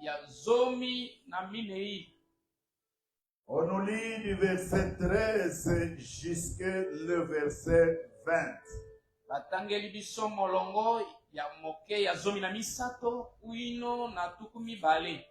ya zomi na minei. On nous lit du verset 13 jusqu'au le verset 20. Batangeli biso molongo ya moke ya zomi na misato uino na tuku mibale.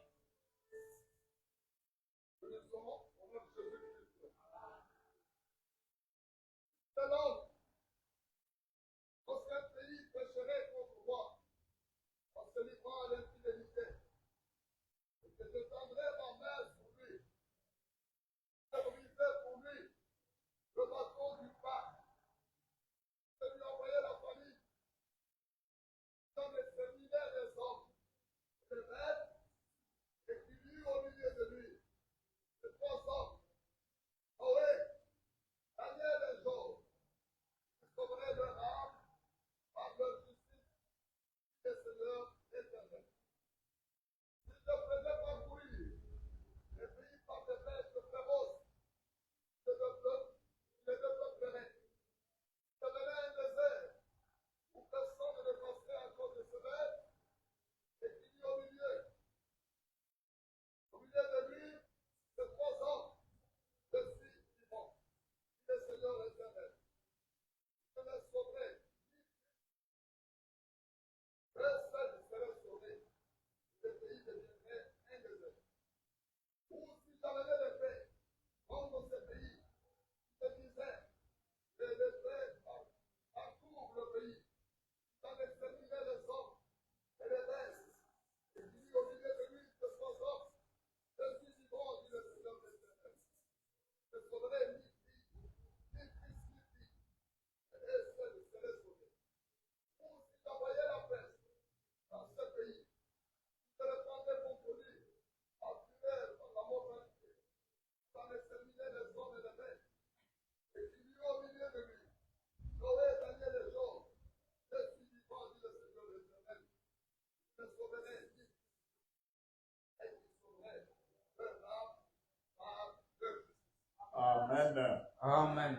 Amen. Amen.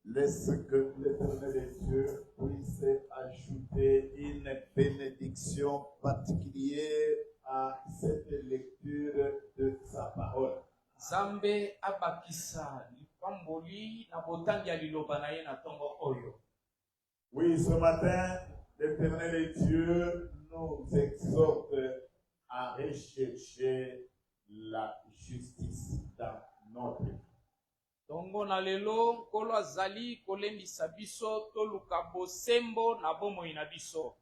Laisse que l'Éternel des cieux puisse ajouter une bénédiction particulière à cette lecture de sa parole. Zambe abakisa lipamboli na botangi ya liloba na ye na tongo oyo. Oui, ce matin, l'Éternel des cieux nous exhorte à rechercher la justice dans notre vie. Tongo na lelo kolo azali kolembisa biso toluka bosembo na bomoi na biso.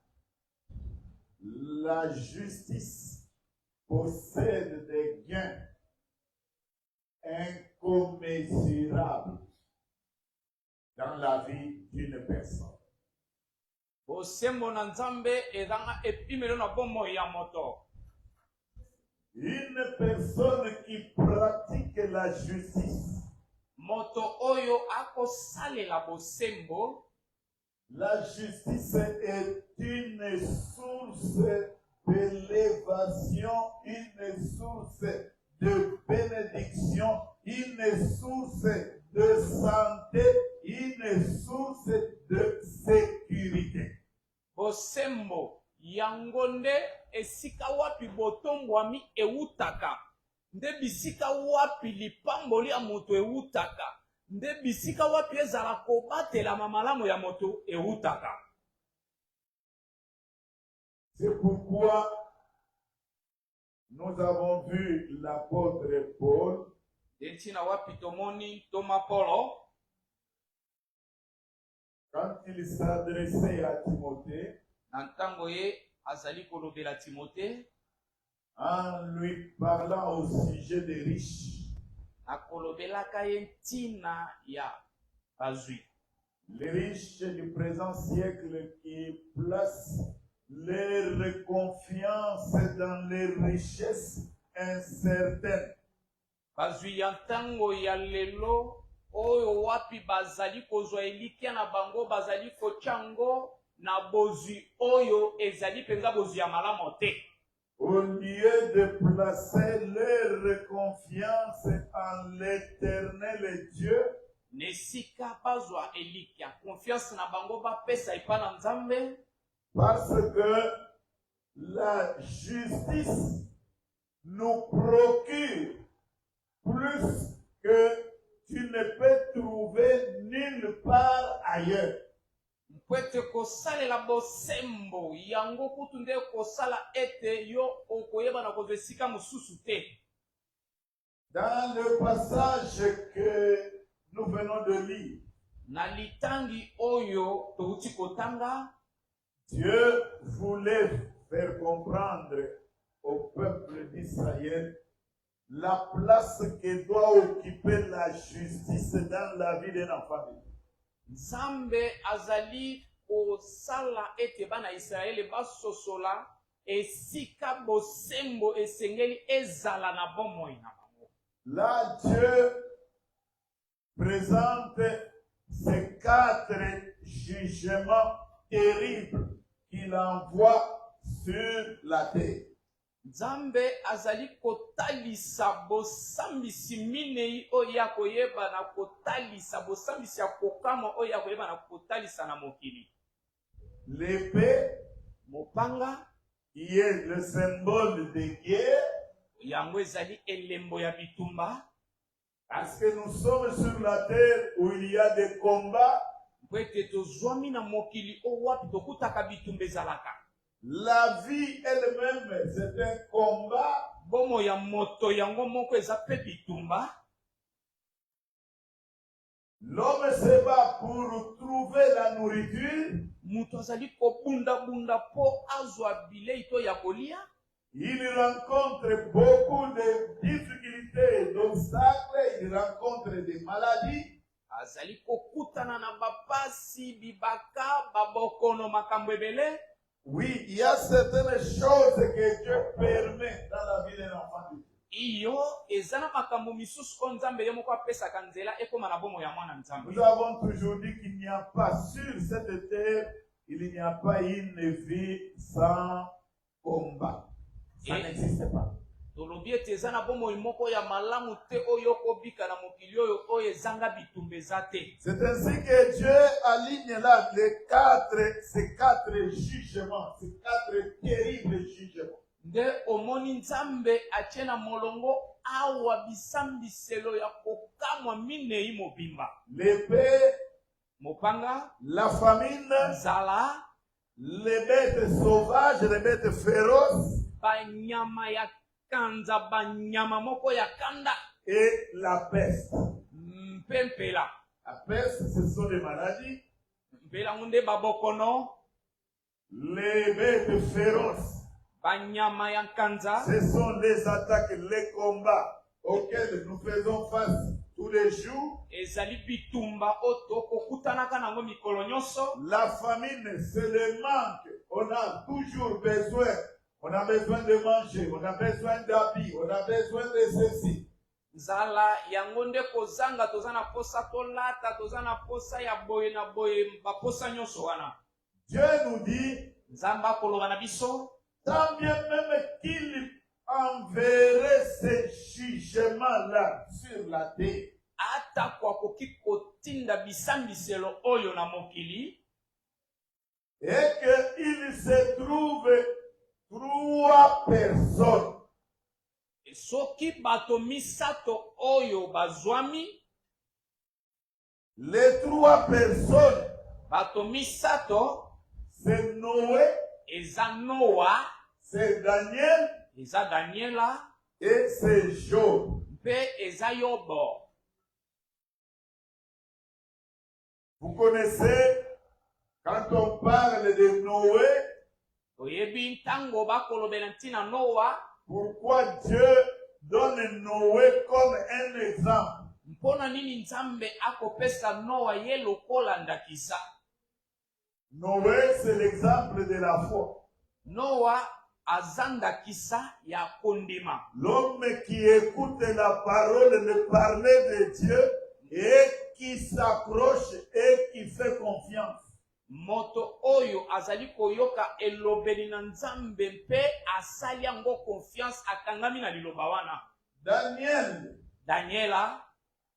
La justice possède des gains incommensurables dans la vie d'une personne. Bosembo na Nzambe edanga epimelo na bomoi ya moto. Une personne qui pratique la justice, Moto oyo ako salela bosembo. la justice est une source d'élévation, une source de bénédiction, une source de santé, une source de sécurité. Bosembo yangonde esika wapi botombwami eutaka. Nde bisika wapi lipamboli ya moto eutaka. Nde bisika wapi ezala kobatela mamalamu ya moto eutaka. C'est pourquoi nous avons vu l'apôtre Paul Dentina wapi tomoni Toma Polo. quand il s'adressait à Timothée, Nantango ye azali kolobela Timothée. en lui parlant au sujet des riches. Akolobelaka ye ntina ya bazwi. Les riches du présent siècle qui placent leur confiance dans les richesses incertaines. Bazwi ya ntango ya lelo oyo wapi bazali kozwa elikia na bango bazali kochango na bozwi oyo ezali penza bozwi ya malamu te. Au lieu de placer leur confiance en l'Éternel Dieu, Nesika bazwa elikia confiance na bango bapesa epa na Nzambe. parce que la justice nous procure plus que tu ne peux trouver nulle part ailleurs. Mpwete kosalela bosembo yango kutu nde kosala ete yo okoyeba na kozwa esika mosusu te. Dans le passage que nous venons de lire, Na litangi oyo touti kotanga, Dieu voulait faire comprendre au peuple d'Israël la place que doit occuper la justice dans la vie d'un enfant. Nzambe azali kosala ete bana Israele basosola esika bosembo esengeli ezala na bomoi na bango. Là, Dieu présente ces 4 jugements terribles qu'il envoie sur la terre. Nzambe azali kotalisa bosambisi minei oyo ya koyeba na kotalisa bosambisi ya kokama oyo ya koyeba na kotalisa na mokili. L'épée, Mopanga, qui est le symbole de guerre, yango ezali elembo ya bitumba. parce que nous sommes sur la terre où il y a des combats. Mpwete tozwami na mokili oyo wapi tokutaka bitumba ezalaka. La vie elle-même, c'est un combat. Bomo ya moto yango moko eza pe bitumba. L'homme se bat pour trouver la nourriture. Mutu azali kobunda po azwa bilei to ya kolia. Il rencontre beaucoup de difficultés, d'obstacles, il rencontre des maladies. Azali kokutana na bapasi, bibaka, babokono makambo ebele. Oui, il y a certaines choses que Dieu permet dans la vie d'un enfant. Iyo ezana makambo misusu ko Nzambe ye moko apesaka nzela ekoma na bomo ya mwana Nzambe. Nous avons toujours dit qu'il n'y a pas sur cette terre, il n'y a pas une vie sans combat. Ça n'existe pas. Tolobi ete eza na bomo moko ya malamu te oyo kobika na mokili oyo ezanga bitumba eza te. C'est ainsi que Dieu aligne là ces quatre jugements, ces 4 terribles jugements. Nde omoni Nzambe atie na molongo awa bisambiselo ya kokamwa minei mobimba. L'épée, Mopanga, la famine, nzala, les bêtes sauvages, les bêtes féroces, banyama ya kanza, banyama moko ya kanda, et la peste. mpempela. La peste, ce sont des maladies. Mpela ngunde babokono, Les bêtes féroces, banyama ya kanza, ce sont les attaques, les combats auxquels nous faisons face tous les jours. ezali bitumba oto kokutanaka nango mikolo nyonso. La famine, c'est le manque. On a toujours besoin. On a besoin de manger, on a besoin d'habits, on a besoin de ceci. Nzala yango nde kozanga toza na posa tolata, toza na posa ya boye na boye baposa nyonso wana. Dieu nous dit, Nzambe akoloba na biso, tant bien même qu'il enverrait ces jugements-là sur la terre, ata kwa koki kotinda bisambiselo oyo na mokili, et qu'il se trouve 3 personnes. soki bato misato oyo bazwami, Les 3 personnes, bato misato, c'est Noé, eza Noa, c'est Daniel eza Daniela, et c'est Job. mpe eza Yobo. Vous connaissez, quand on parle de Noé, Oyebi ntango bakolobela ntina Noa, pourquoi Dieu donne Noé comme un exemple? mpona nini Nzambe akopesa Noa ye lokola ndakisa? Noé, c'est l'exemple de la foi. Noa aza ndakisa ya kondima. L'homme qui écoute la parole, le parler de Dieu et qui s'accroche et qui fait confiance. Moto oyo azali koyoka elobeli na Nzambe mpe asali yango confiance akangami na liloba wana. Daniela,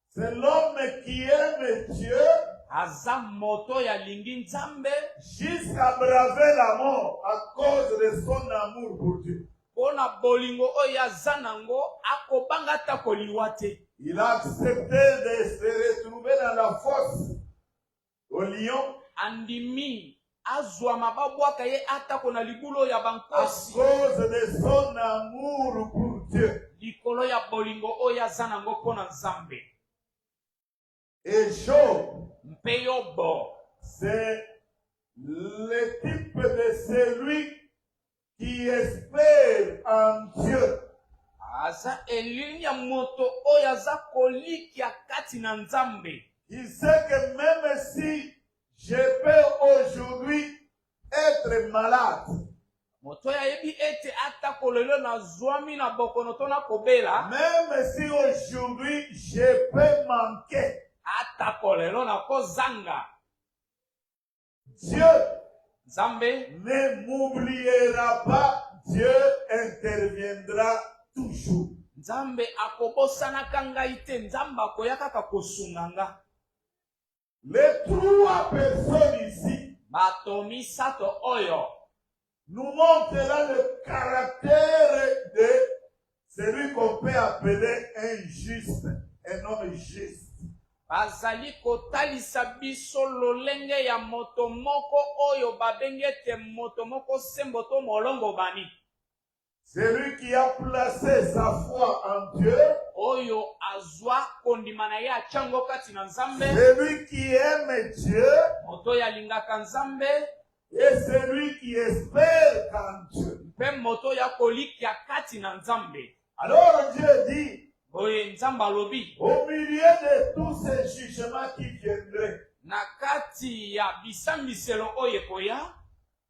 c'est l'homme qui aime Dieu aza moto ya lingi Nzambe jusqu'à braver la mort à cause de son amour pour Dieu. pona bolingo oyo aza nango akobanga ata koliwa te. Il a accepté de se retrouver dans la fosse au lion. Andimi azwa mababwaka ye ata kona libulo ya À bankosi. cause de son amour pour Dieu. Likolo ya bolingo oyo aza nango pona Nzambe. Et Job, Mpe Yobo, c'est le type de celui qui espère en Dieu. aza elili ya moto oyo aza kolikia kati na Nzambe. Il sait que même si je peux aujourd'hui être malade, Moto ya yebi ete ata kolelo na zwami na bokono to na kobela. même si aujourd'hui je peux manquer, Ata kolelo na kozanga. Dieu Nzambe ne m'oubliera pas, Dieu interviendra toujours. Nzambe akobosanaka ngai te. Nzambe akoya kaka kosunga nga. Les trois personnes ici Bato misato oyo nous montrent là le caractère de celui qu'on peut appeler un juste, un homme juste. bazali kotalisa biso lolenge ya moto moko oyo babengete moto moko sembo to molongo bani. Celui qui a placé sa foi en Dieu, Oyo azwa kondima na ye achango kati na Nzambe. celui qui aime Dieu Moto ya lingaka Nzambe. et celui qui espère en Dieu. Mpe moto ya kolikia kati na Nzambe. Alors Dieu dit, Oye Nzambe alobi. au milieu de tous ces jugements qui viendraient, Na kati ya bisambiselo oyo koya.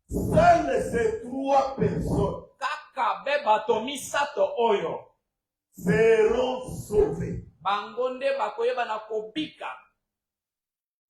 seules ces trois personnes Kaka be bato misato oyo seront sauvées. bango nde bakoyeba na kobika.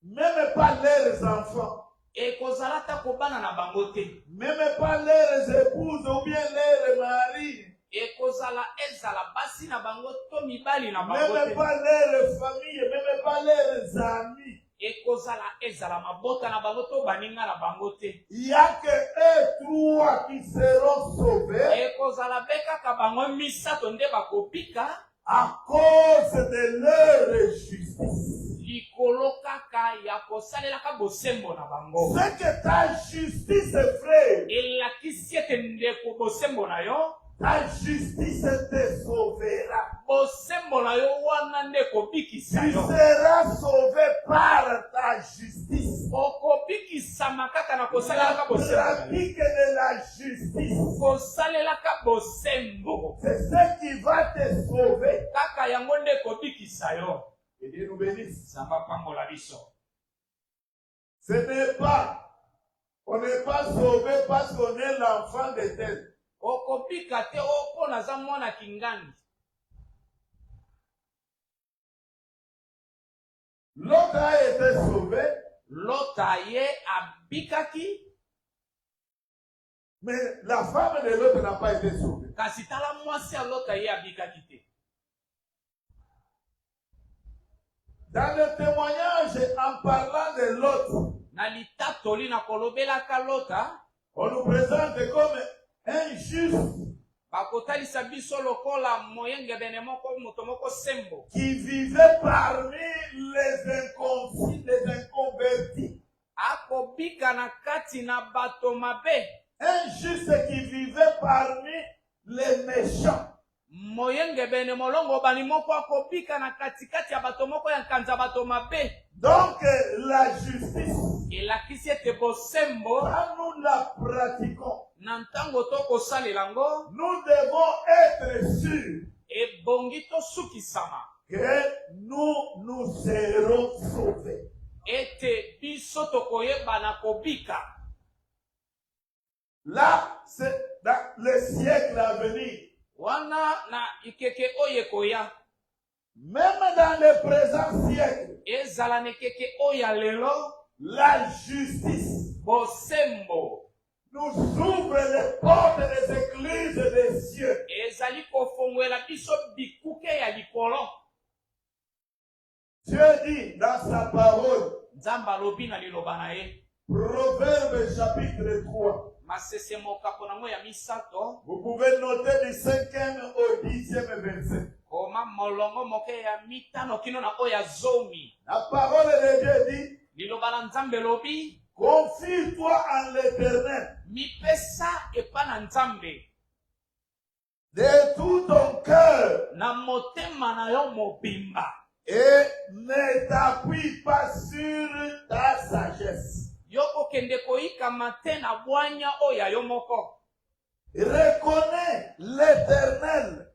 Même pas leurs enfants, Ekozala ta kobana na bango te. même pas leurs épouses ou bien leurs maris, Ekozala ezala basi na bango to mibali na bango même te. pas leurs familles, même pas leurs amis. Ekozala ezala mabota na bango to baninga na bango te. Il n'y a que eux trois qui seront sauvés Ekozala be kaka bango misato nde bakobika à cause de leur justice. likolo kaka ya kosalelaka bosembo na bango. C'est que ta justice, frère, Elakisi ete ndeko bosembo na yo. ta justice te sauvera. Bosembo na yo wana nde kobikisa Tu yo. seras sauvé par ta justice. Okobikisama kaka na La kosalelaka bosembo na yo. pratique de la justice, Kosalelaka bosembo c'est ce qui va te sauver. kaka yango nde kobikisa yo. Et Dieu nous bénisse. Nzambe apambola biso. Ce n'est pas, on n'est pas sauvé parce qu'on est l'enfant de tel. Okobika te oko naza mwana kingandi. L'autre a été sauvé, Lota ye abikaki, mais la femme de l'autre n'a pas été sauvée. kasi tala mwasi ya Lota ye abikaki te. Dans le témoignage, en parlant de l'autre, Na litatoli na kolobelaka Lota, on nous présente comme un juste bakotalisa biso lokola moyengebene moko moto moko sembo. qui vivait parmi les inconscients, les inconvertis. Akobika na kati na bato mabe. Un juste qui vivait parmi les méchants. Moyengebene molongo bani moko akobika na katikati ya bato moko ya nkanza bato mabe. Donc la justice, Elakisi ete bosembo quand nous la pratiquons, na ntango tokosalela yango nous devons être sûrs ebongi tosukisama que nous serons sauvés. ete biso tokoyeba na kobika. Là, c'est dans le siècle à venir. Wana na ikeke oyo ekoya. Même dans le présent siècle, Ezala na ekeke oyo ya lelo. la justice Bosembo nous ouvre les portes des églises des cieux. ezali kofongwela biso bikuke ya likolo. Dieu dit dans sa parole, Nzambe alobi na liloba na ye. Proverbe chapitre 3, Vous pouvez noter du 5e au 10e verset. La parole de Dieu dit, confie-toi en l'Éternel de tout ton cœur et ne t'appuie pas sur ta sagesse. Reconnais l'Éternel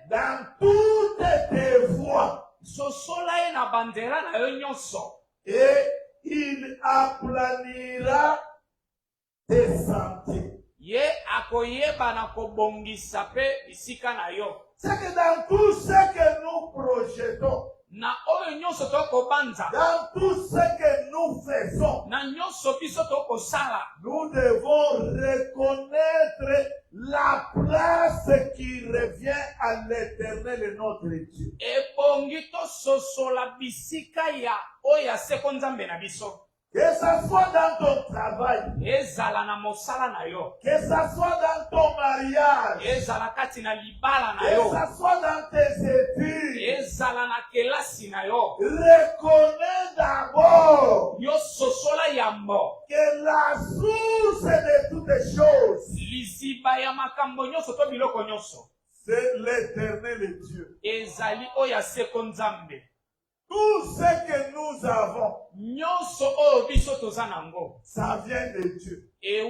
dans toutes tes voies et il aplanira tes sentiers. C'est que dans tout ce que nous projetons, dans tout ce que nous faisons, nous devons reconnaître la place qui revient à l'Éternel et notre Dieu. Que ça soit dans ton travail, que ça soit dans ton mariage, que ça soit dans tes études, reconnais d'abord que la source de toutes les choses, c'est l'Éternel Dieu. Tout ce que nous avons, ça vient de Dieu. Et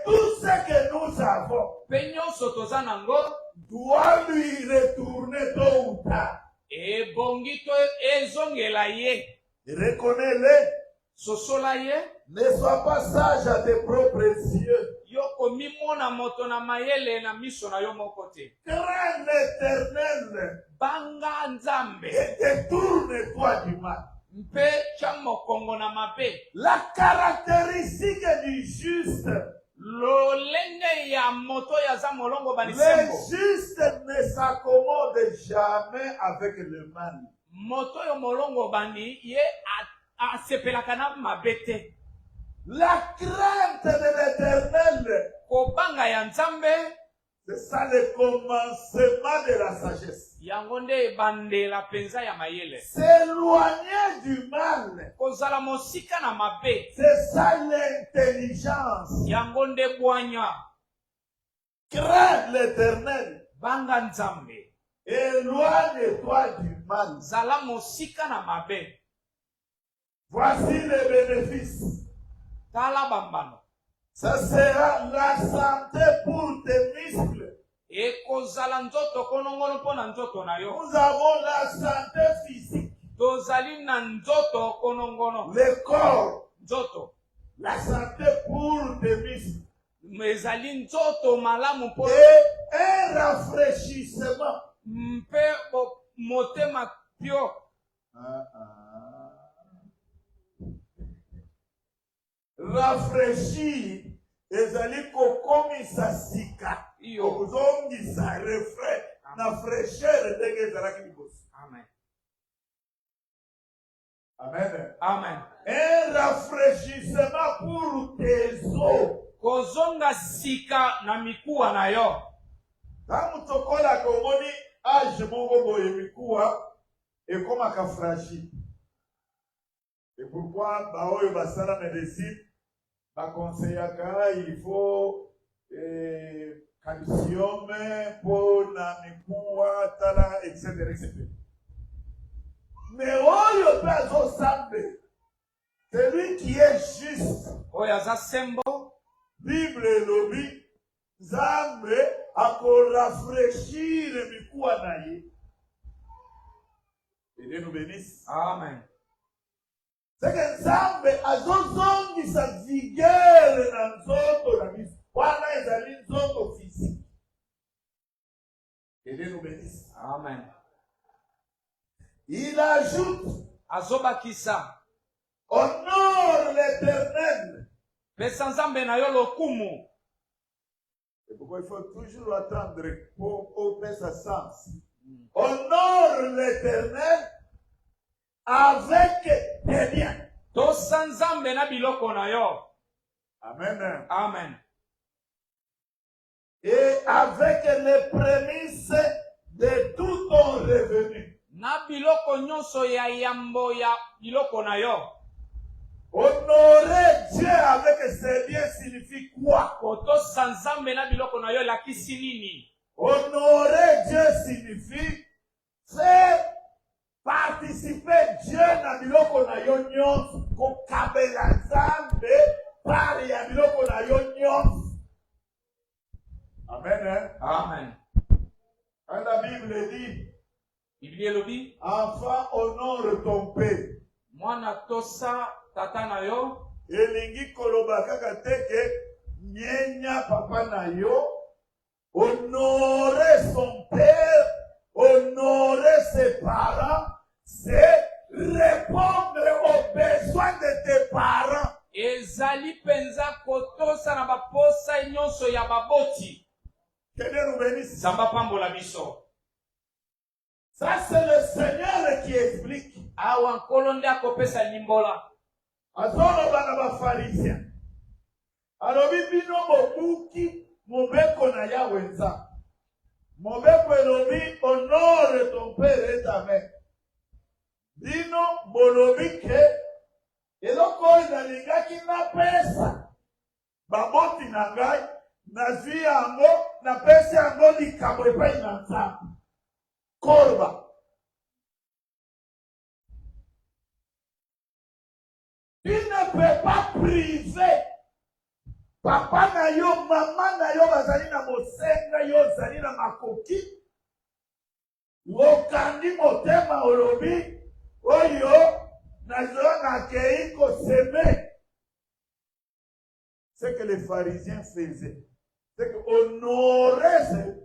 tout ce que nous avons doit lui retourner tôt ou tard. Reconnais-le. Ne sois pas sage à tes propres yeux. Crains l'Éternel et détourne-toi du mal. La caractéristique du juste, le juste ne s'accommode jamais avec le mal. La crainte de l'Éternel, c'est ça le commencement de la sagesse. S'éloigner du mal, c'est ça l'intelligence. Crains l'Éternel, éloigne-toi du mal. Voici les bénéfices. Ça sera la santé pour tes muscles. Nous avons la santé physique. Le corps. La santé pour tes muscles. Et un rafraîchissement. Rafraîchir ezali kokomisa sika okozongisa refrais na fraîcheur ndenge ezalaki liboso. Amen. Amen. Amen. Un rafraîchissement pour tes os. Kozonga sika na mikuwa na yo. Kamu tokola komoni age moko boye mikuwa ekomaka fragile. Et pourquoi baoyo basala médecine bakonseyaka il faut calcium pour na mikuwa tala etc. Mais oyo pe azosambe, celui qui est juste, oyo azasembo, Bible elobi Nzambe akorafraîchir mikuwa na ye. Et Dieu nous bénisse. Amen. C'est que Nzambe azozongisa vigueur na nzoto na biso. Wana ezali nzoto physique. Et Dieu nous bénisse. Amen. Il ajoute, azobakisa, honore l'Éternel. Pesa Nzambe na yo lokumu. Et pourquoi il faut toujours attendre pour faire sa sens. Honore l'Éternel avec tes biens. Tosa nzambe na biloko na yo. Amen. Amen. Et avec les prémices de tout ton revenu. Na biloko nyonso ya yambo ya biloko na yo. Honorer Dieu avec ses biens signifie quoi? Kotosa nzambe na biloko na yo lakisi nini? Honorer Dieu signifie faire participer Dieu na biloko na yo nyonso, kokabela nzambe par ya biloko na yo nyonso. Amen. Hein? Amen. Quand la Bible dit, Biblia elobi, enfant, honore ton père. mwana tosa tata na yo. Elingi koloba kaka teke nyenya papa na yo. Honorer son père, honorer ses parents, c'est répondre aux besoins de tes parents. Ezali penza kotosa na baposa nyonso ya baboti. Que Dieu nous bénisse. Zamba pambola biso. Ça, c'est le Seigneur qui explique. Awa nkolo nde akopesa limbola. Azoloba na bafarisien. Alobi bino mobuki mobeko na Yawe nzambe. Mobeko elobi honore ton père et ta mère. Bino bolobi ke eloko oyo nalingaki napesa baboti na ngai nazwi yango napesi yango likambo epai na nzambe. Korba. Tu ne peux pas priver papa na yo, mama na yo bazali na mosenga yo zali na makoki. Okandi motema olobi oyo nazoa nakei koseme. C'est que les pharisiens faisaient. C'est que honorer ce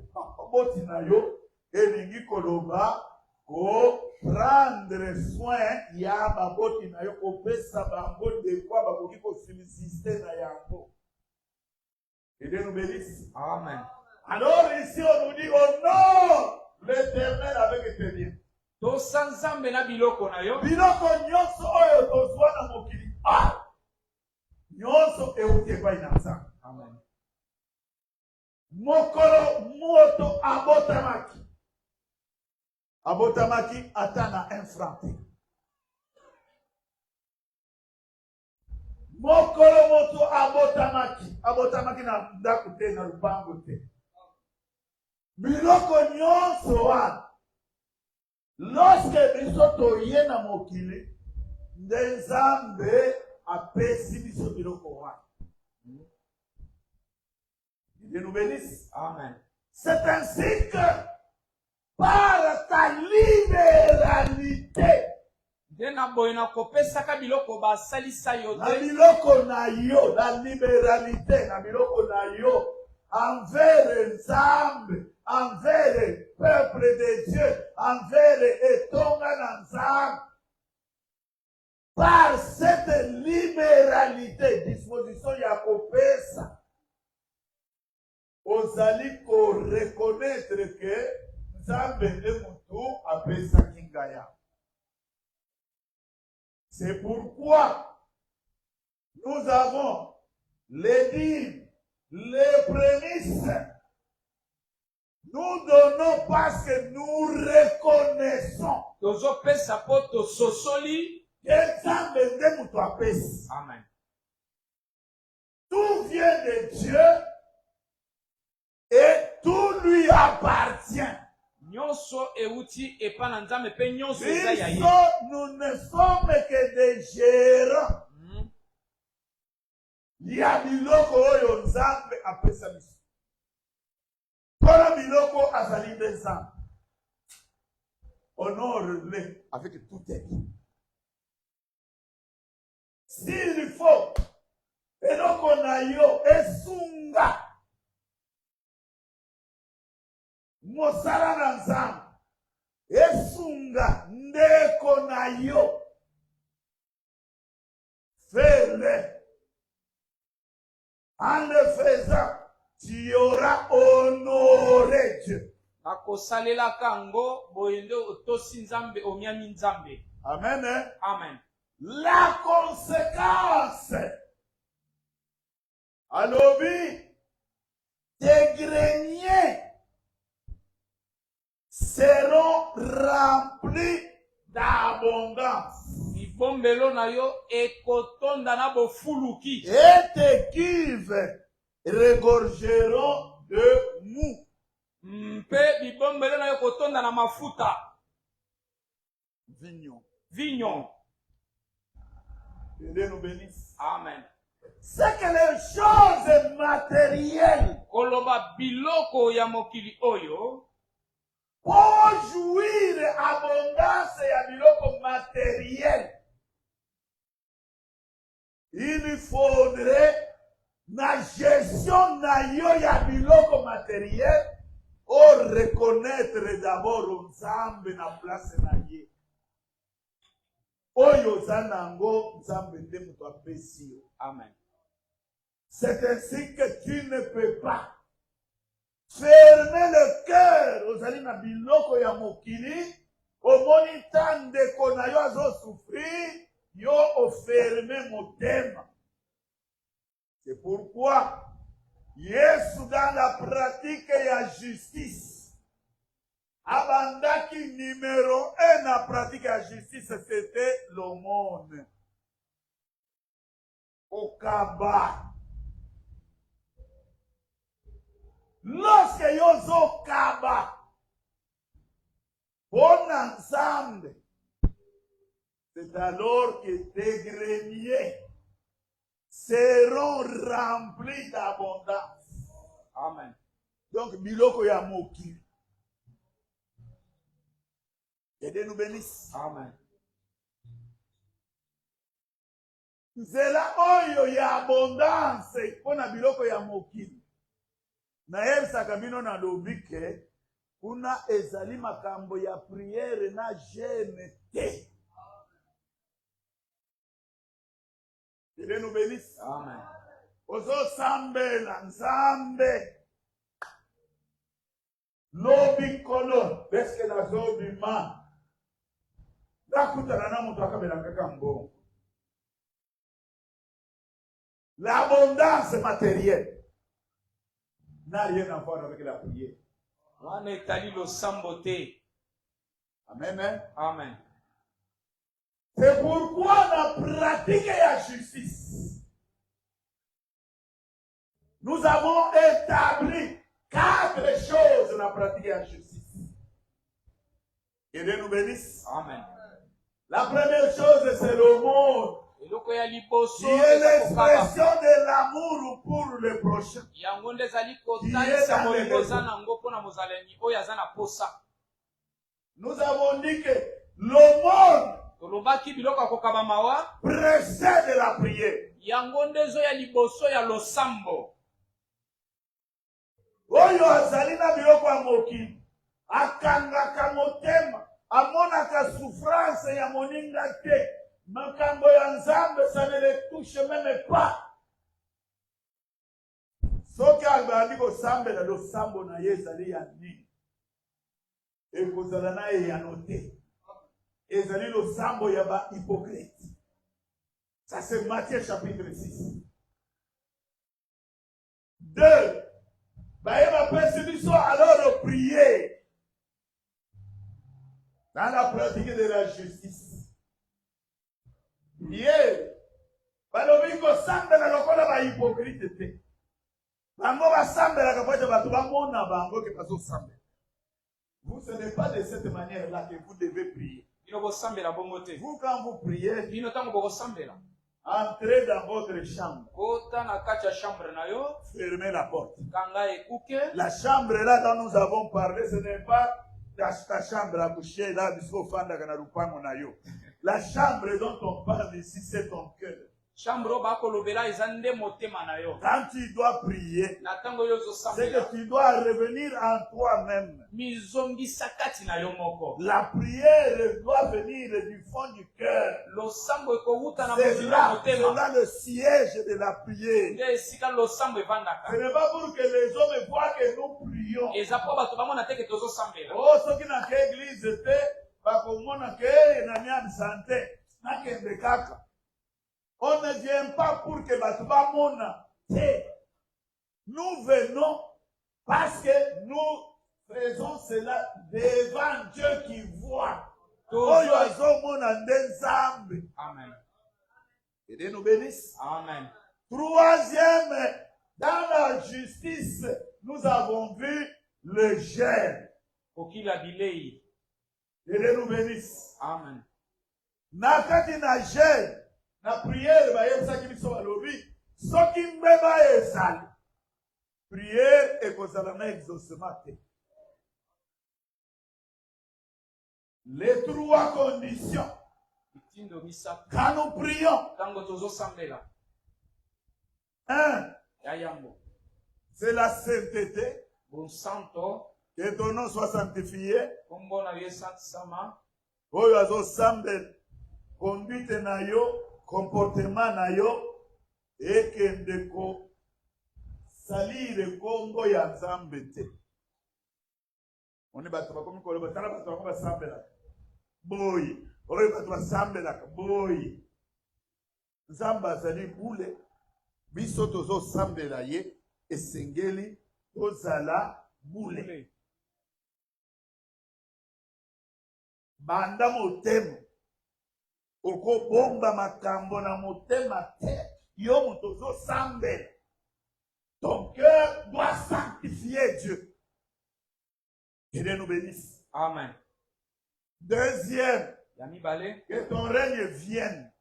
boti na yo elingi koloba ko prendre soin ya baboti na yo kopesa bango de quoi bakoki ko subsister na yango. Et Dieu nous bénisse. Amen. Alors ici on nous dit honore l'Éternel avec tes biens. Tosa nzambe na biloko na yo. Biloko nyonso oyo tozwa na mokili. Nyonso euti epai na nzambe. Amen. Mokolo moto abotamaki. Abotamaki ata na 1 franc. Mokolo moto abotamaki na ndako te na lupango te. Biloko nyonso wana. Lorsque biso toye na mokili, nde Nzambe apesi biso biloko wana. Dieu nous bénisse. Amen. C'est ainsi que par ta libéralité, Dena boyena kopesaka biloko basalisa yo na te. biloko na yo, la libéralité, na biloko na yo, envers Nzambe, envers le peuple de Dieu, envers etonga na Nzambe. Par cette libéralité, disposition ya kopesa, ozali ko reconnaître que Nzambe nde mutu apesa kingaya. C'est pourquoi nous avons les dîmes, les prémices. Nous donnons parce que nous reconnaissons Tozo pesa poto sosoli. que Nzambe nde mutu apesa. Amen. Tout vient de Dieu et tout lui appartient. Nyonso euti epana nzambe pe nyonso eza ya ye. Nous ne sommes que des gérants. Ya biloko oyo Nzambe apesa biso. Kola biloko azali nde Nzambe. Honore-le avec tout être. S'il faut, eloko na yo esunga mosala na Nzambe, esunga ndeko na yo, fais-le. En le faisant, tu auras honoré Dieu. Akosalela kango boyende otosi nzambe omiami nzambe. Amen. Hein? Amen. La conséquence, alobi, tes greniers seront remplis d'abondance. Libombelo na yo ekotonda na bofuluki. Et tes cuves regorgeront de mou. Mpe libombelo na yo kotonda na mafuta. Vignon. Que Dieu nous bénisse. Amen. C'est que les choses matérielles, Koloba biloko ya mokili oyo, pour jouir abondance ya biloko matériel, il faudrait na gestion na yo ya biloko matériel o reconnaître d'abord Nzambe na place na ye. Oyo zanango Nzambe nde muto apesi yo. Amen. C'est ainsi que tu ne peux pas fermer le cœur aux alina biloko ya mokili, au monita ndeko na yo azo souffrir, yo oferme motema. C'est pourquoi Yesu dans la pratique ya justice, abandaki numéro 1 na pratique ya justice, c'était l'aumône. Okaba. Lorsque yozo kaba, bon ensemble, c'est alors que tes greniers seront remplis d'abondance. Amen. Donc, biloko ya moki. Que Dieu nous bénisse. Amen. Nzela oyo ya abondance pona biloko ya mokili. Na yebisaka bino na lobike kuna ezali makambo ya priere na jeûne te. Dieu nous bénisse. Amen. Ozo sambela Nzambe. Lobi kono beske na zobi ma. Nakutana na mutu akabela kaka mbongo. L'abondance matérielle n'a rien à voir avec la prière. Wana etali losambo te. Amen. Amen. C'est pourquoi la pratique la justice. Nous avons établi 4 choses dans la pratique de la justice. Que Dieu nous bénisse. Amen. La première chose, c'est le mot. Eloko ya liboso Qui est l'expression de l'amour pour le prochain. yango nde ezali kotalisa bolingo eza nango mpona mozalemi oyo aza na posa. Nous avons dit que le monde Tolobaki biloko ya kokaba mawa précède la prière. yango nde ezoya liboso ya losambo. Oyo azali na biloko ya mokili akangaka motema amonaka souffrance ya moninga te. Makambo ya Nzambe, ça ne les touche même pas. Soki abandi kosambela losambo na ye ezali ya nini? Ekozala na ye ya note. Ezali losambo ya ba hypocrite. Ça c'est Matthieu chapitre 6. 2. Baïma pesi biso alors prier dans la pratique de la justice. Prier. Balobi kosambela lokola ba hypocrite te. Bango basambela kapote bato bamona bango ke bazo sambela. Vous, ce n'est pas de cette manière-là que vous devez prier. Vous, quand vous priez, entrez dans votre chambre. Fermez la porte. La chambre là dont nous avons parlé, ce n'est pas ta chambre à coucher là, la chambre dont on parle ici, c'est ton cœur. Quand tu dois prier, c'est que tu dois revenir en toi-même. La prière doit venir du fond du cœur. C'est là le siège de la prière. Ce n'est pas pour que les hommes voient que nous prions. Oh, ceux qui n'ont qu'église, c'est pas comme on a que santé. nakende kaka. On ne vient pas pour que Batuba mona. Nous venons parce que nous faisons cela devant Dieu qui voit. Amen. Et Dieu nous bénisse. Amen. Troisième, dans la justice, nous avons vu le jeûne. Et Dieu nous bénisse. Amen. Nakati na jeûne, na prière, bayebisaki biso balobi, soki mbeba ezali, prière ekozala na exaucement te. Les trois conditions. Quand nous prions, un, c'est la sainteté, que ton nom soit sanctifié. Oyo azo sambe, conduite na yo, comportement na yo, ekende ko salire kombo ya Nzambe te. On est battu comme ko le batala battu comme sambe la. Boy, oyo battu sambe la boy. Nzamba azali bule, biso tozo sambe la ye, esengeli tozala bule. Banda motema. Oko bomba makambo na motema te. Yo motozo sambe. Ton cœur doit sanctifier Dieu. Que Dieu nous bénisse. Amen. Deuxième, que ton règne vienne.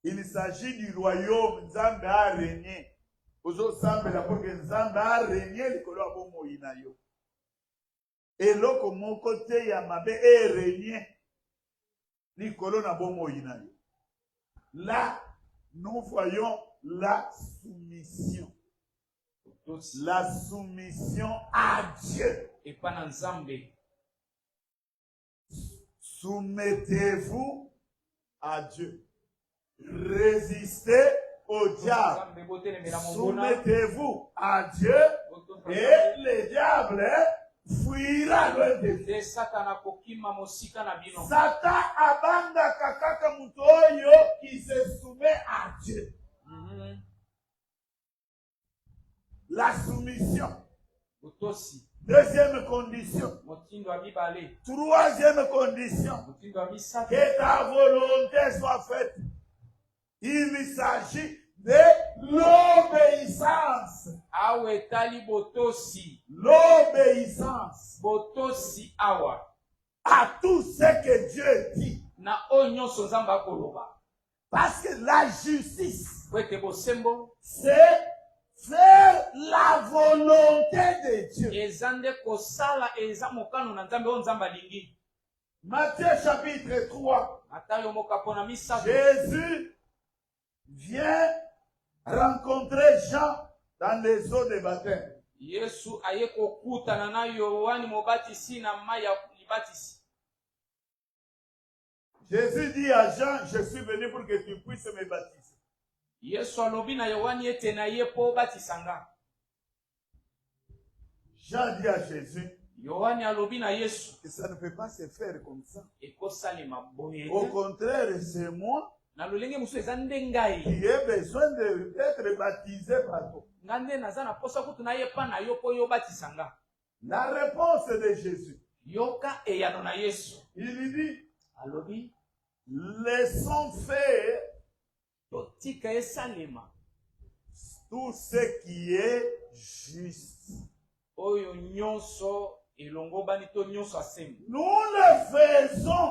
Il s'agit du royaume. Nzambe a régné. Ozo sambe la pour que Nzambe a régné likolo ya bomoi na yo. Et loko mon côté ya mabe e régné likolo na bomoi na yo. Là, nous voyons la soumission. La soumission à Dieu. Et pas dans Nzambe. Soumettez-vous à Dieu. Résistez au diable. Soumettez-vous à Dieu et le diable fuira loin de vous. Satan abanda kakaka mutoyo qui se soumet à Dieu. La soumission. Deuxième condition. Troisième condition. Que ta volonté soit faite. Il s'agit de l'obéissance. L'obéissance. À tout ce que Dieu dit. Parce que la justice, c'est faire la volonté de Dieu. Matthieu chapitre 3. Jésus vient rencontrer Jean dans les eaux de baptême. Jésus dit à Jean, je suis venu pour que tu puisses me baptiser. Jean dit à Jésus que ça ne peut pas se faire comme ça. Au contraire, c'est moi qui ai besoin d'être baptisé par toi. La réponse de Jésus, il lui dit, laissons faire tout ce qui est juste. Nous le faisons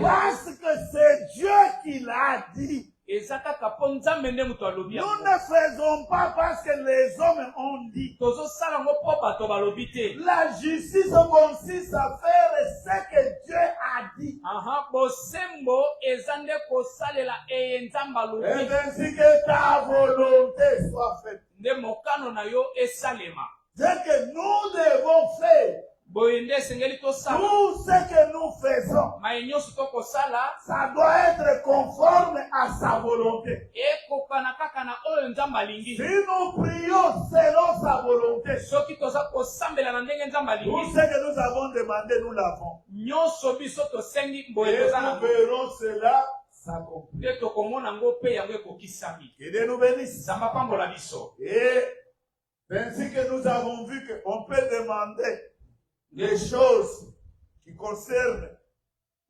parce que c'est Dieu qui l'a dit. Nous ne faisons pas parce que les hommes ont dit. La justice consiste à faire ce que Dieu a dit. Et ainsi que ta volonté soit faite. C'est que nous devons faire. Tout ce que nous faisons, ça doit être conforme à sa volonté. Si nous prions selon sa volonté, tout ce que nous avons demandé, nous l'avons. nyonso biso tosengi Et boye nous tozana verrons cela s'accomplir. nde tokomona ngo mpe yango ekokisami. Que Dieu nous bénisse. Nzambe apambola biso. Et ainsi que nous avons vu qu'on peut demander des choses qui concernent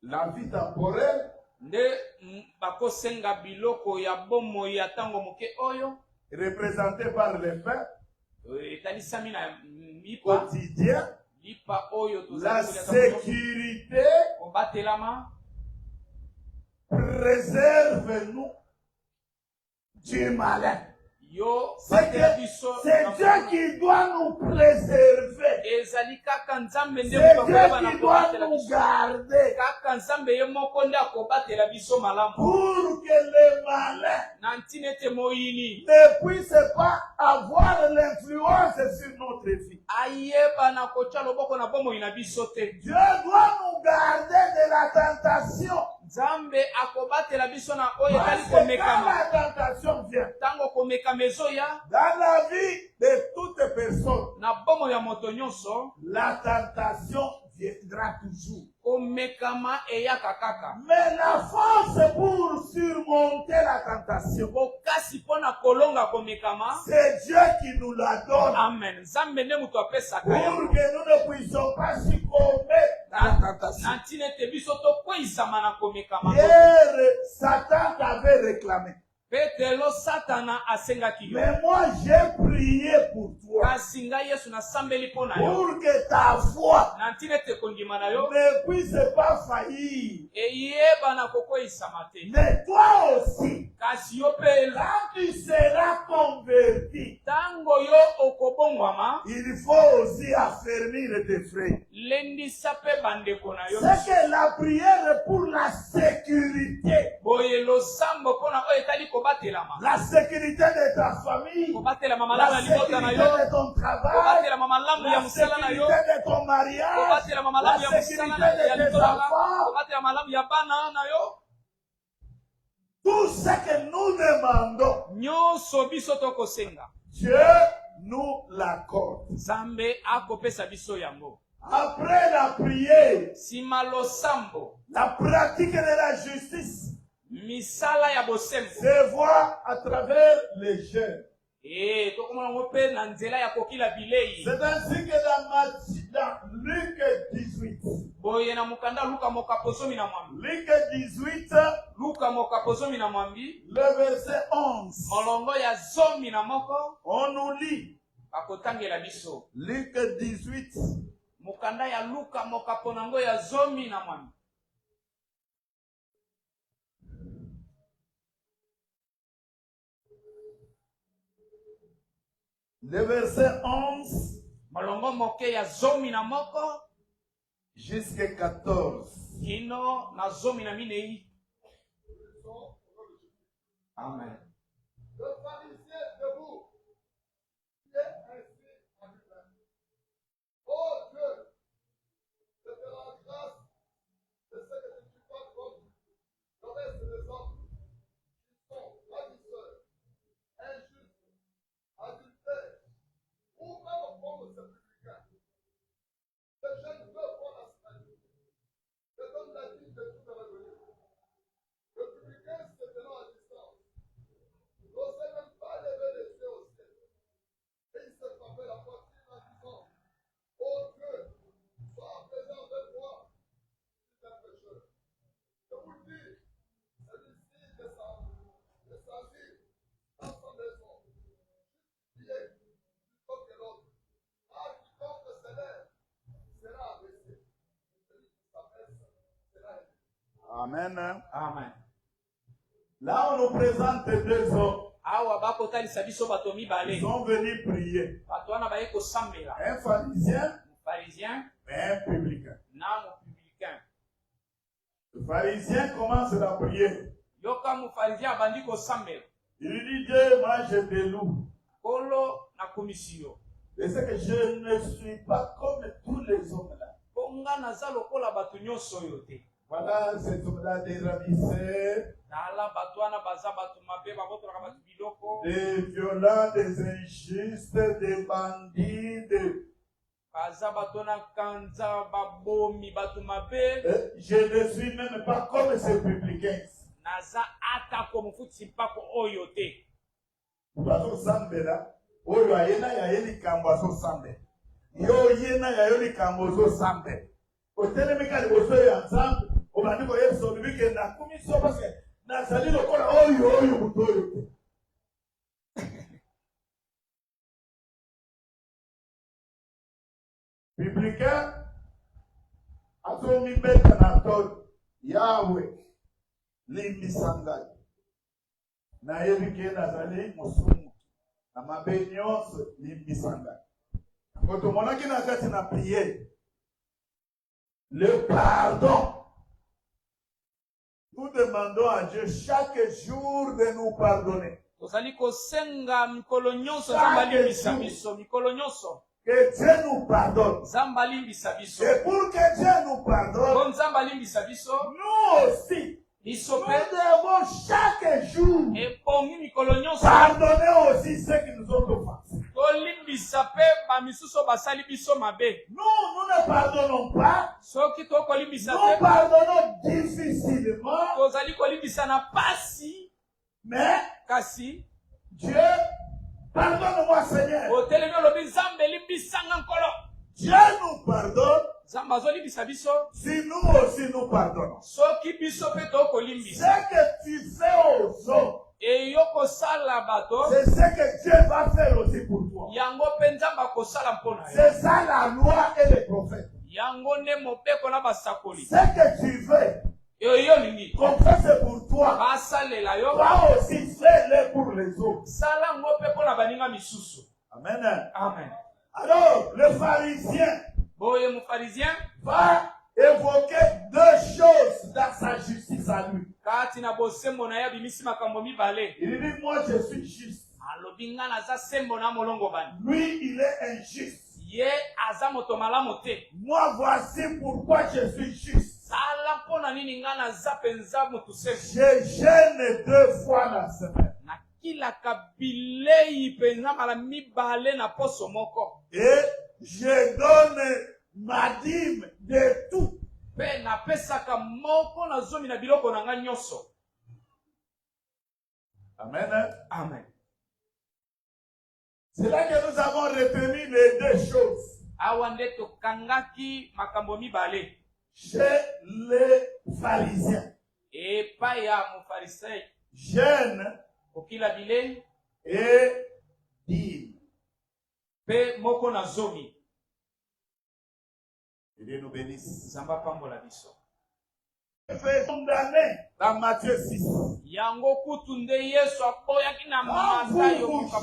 la vie temporelle, nde bakosenga biloko ya bomoi ya ntango moke oyo représentée par les pains etalisami na mipa quotidiens, lipa oyo la sécurité kobatelama préserve-nous du malin. yo C'est batela biso Dieu qui doit nous préserver. ezali kaka nzambe nde C'est mokokoyeba Dieu na qui doit kobatela nous biso garder kaka nzambe ye moko nde akobatela biso malamu pour que le malin na ntina ete moyini ne puisse pas avoir l'influence sur notre vie. ayeba na kotya loboko na bomoi na biso te. Dieu doit nous garder de la tentation. nzambe akobatela biso na oyo Parce etali que quand komekama la tentation vient, ntango komekama ezoya dans la vie de toute personne, na bomoi ya moto nyonso la tentation viendra toujours. komekama eyaka kaka. Mais la force pour surmonter la tentation, bokasi mpo na kolonga komekama c'est Dieu qui nous la donne. amen. nzambe nde moto apesaka Pour yango que nous ne puissions pas succomber à la tentation. na ntina ete biso tokweyisama na komekama. Hier, Satan t'avait réclamé. petelo satana asengaki yo Mais moi, j'ai prié pour toi. kasi ngai yesu nasambeli mpo na yo Pour que ta foi na ntina ete kondima na yo ne puisse pas faillir. eyeba na kokweyisama te. Mais toi aussi, kasi yo mpe quand tu seras converti, ntango yo okobongwama il faut aussi affermir tes frères. lendisa mpe bandeko na yo. C'est que la prière pour la sécurité, boye losambo mpo na oyo etali kobatelama la sécurité de ta famille, kobatelama la malamu ya libota na sécurité yo de ton travail, kobatelama malamu ya la mosala na yo sécurité de ton mariage, kobatelama la malamu ya sécurité mosala ya de tes litolaka enfants. kobatelama malamu ya bana na yo. Tout ce que nous demandons, nyonso biso tokosenga Dieu nous l'accorde. nzambe akopesa biso yango. Après la prière, nsima losambo la pratique de la justice misala ya bosembo se voit à travers les jeûnes. tokomona ngo mpe na nzela ya kokila bilei. C'est ainsi que dans Luc 18, boye na mokanda luka mokapo zomi na mwambi Luc 18, luka mokapo zomi na mwambi le verset 11, molongo ya zomi na moko on nous lit, bakotangela biso Luc 18, mokanda ya luka mokapo nango ya zomi na mwambi. le verset 11 molongo moke ya zomi na moko jusqu'à 14. kino na zomi na minei. Amen. Le pharisien debout, qui est ainsi en lui-même. Oh Dieu, je te rends grâce de ce que tu fais comme le reste des hommes qui sont ravisseurs, injustes, adultères, ou même comme ce publicain. Ce jeune veut voir la semaine. Je donne la vie de tout revenu. Le publicain se tenant à distance n'osait même pas lever les yeux au ciel. Et il se frappait la poitrine en disant, oh Dieu, sois présent avec moi, si un pécheur. Je vous le dis, celui-ci descendit dans son maison, justifié plutôt que l'autre. Car quiconque s'élève sera abaissé, et celui qui s'abaisse sera élevé. Amen. Amen. Là, on nous présente deux hommes. awa bakotalisa biso bato mibale Ils sont venus prier. bato wana baye kosambela Un pharisien pharisien et un publicain. na mopublicain. Le pharisien commence la prière. yoka mopharisien abandi kosambela Il dit, Dieu, moi je te loue. kolo nakomisi yo Et c'est que je ne suis pas comme tous les hommes là. mpo nga naza lokola bato nyonso oyo te. Voilà, cet homme-là des ravisseurs, tala bato wana baza bato mabe babotolaka bato biloko des violents, des injustes, des bandits, Je ne suis même pas comme ces publicains. Bazo sambela, oyo ayena ya yeli kambo so sambe. Yo yena ya yeli kambo so sambe. Otelemika liboso ya nzambe, obandiko yeso bibike na kumiso parce que na sali lokola oyo mutoyo. Publicain azomi beta na tol Yahweh limbisangai. Na yebike nazali mosumu na mabe nyonso limbisanga. Quand on a qui n'a qu'à na prier le pardon. Nous demandons à Dieu chaque jour de nous pardonner. Que Dieu nous pardonne. Et pour que Dieu nous pardonne, nous aussi, nous devons chaque jour pardonner aussi ceux qui nous ont offensés. Nous ne pardonnons pas. Nous pardonnons difficilement. Mais Dieu, pardonne-moi Seigneur. Dieu nous pardonne. Si nous aussi nous pardonnons. Ce que tu fais aux autres, c'est ce que Dieu va faire aussi pour toi. C'est ça la loi et les prophètes. Ce que tu veux, comme ça c'est pour toi. Toi aussi fais-le pour les autres. Amen. Amen. Alors, le pharisien va évoquer deux choses dans sa justice à lui. Il dit, moi je suis juste. Lui, il est injuste. Moi, voici pourquoi je suis juste. Je jeûne 2 fois la semaine. Et je donne ma dîme de tout. Amen. Amen. C'est là que nous avons retenu les deux choses. Chez les pharisiens. Jeûne et dîme. Et Dieu nous bénisse. Fait condamné dans Matthieu 6. Quand vous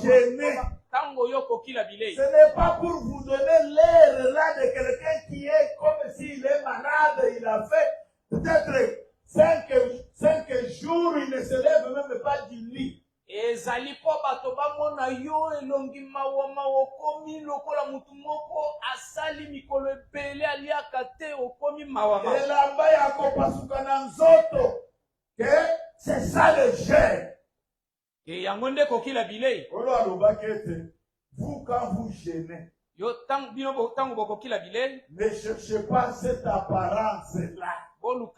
gênez, ce n'est pas pour vous donner l'air là de quelqu'un qui est comme s'il est malade. Il a fait peut-être 5 jours, il ne se lève même pas du lit. Et c'est ça le jeûne. Vous, quand vous jeûnez, ne cherchez pas cette apparence-là. Au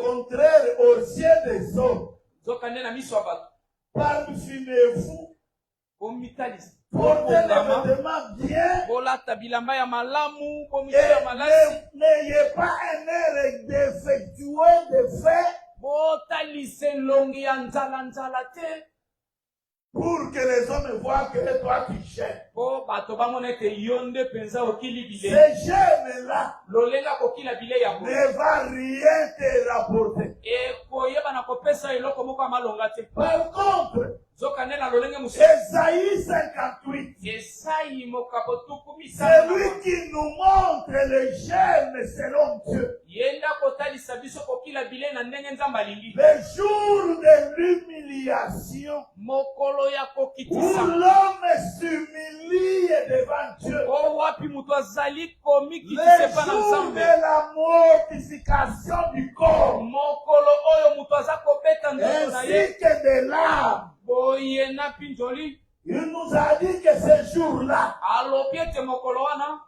contraire, aux yeux des autres, parfumez-vous, portez les vêtements bien, et n'ayez pas un air défectueux de fait, pour que les hommes voient que toi tu jeûnes. Ce jeûne-là ne va rien te rapporter. Par contre, Ésaïe 58, c'est lui qui nous montre le jeûne selon Dieu. Le jour de l'humiliation, où l'homme s'humilie devant Dieu. Le jour de la mortification du corps, ainsi que de l'âme. Il nous a dit que ce jour-là, alobi ete mokolo wana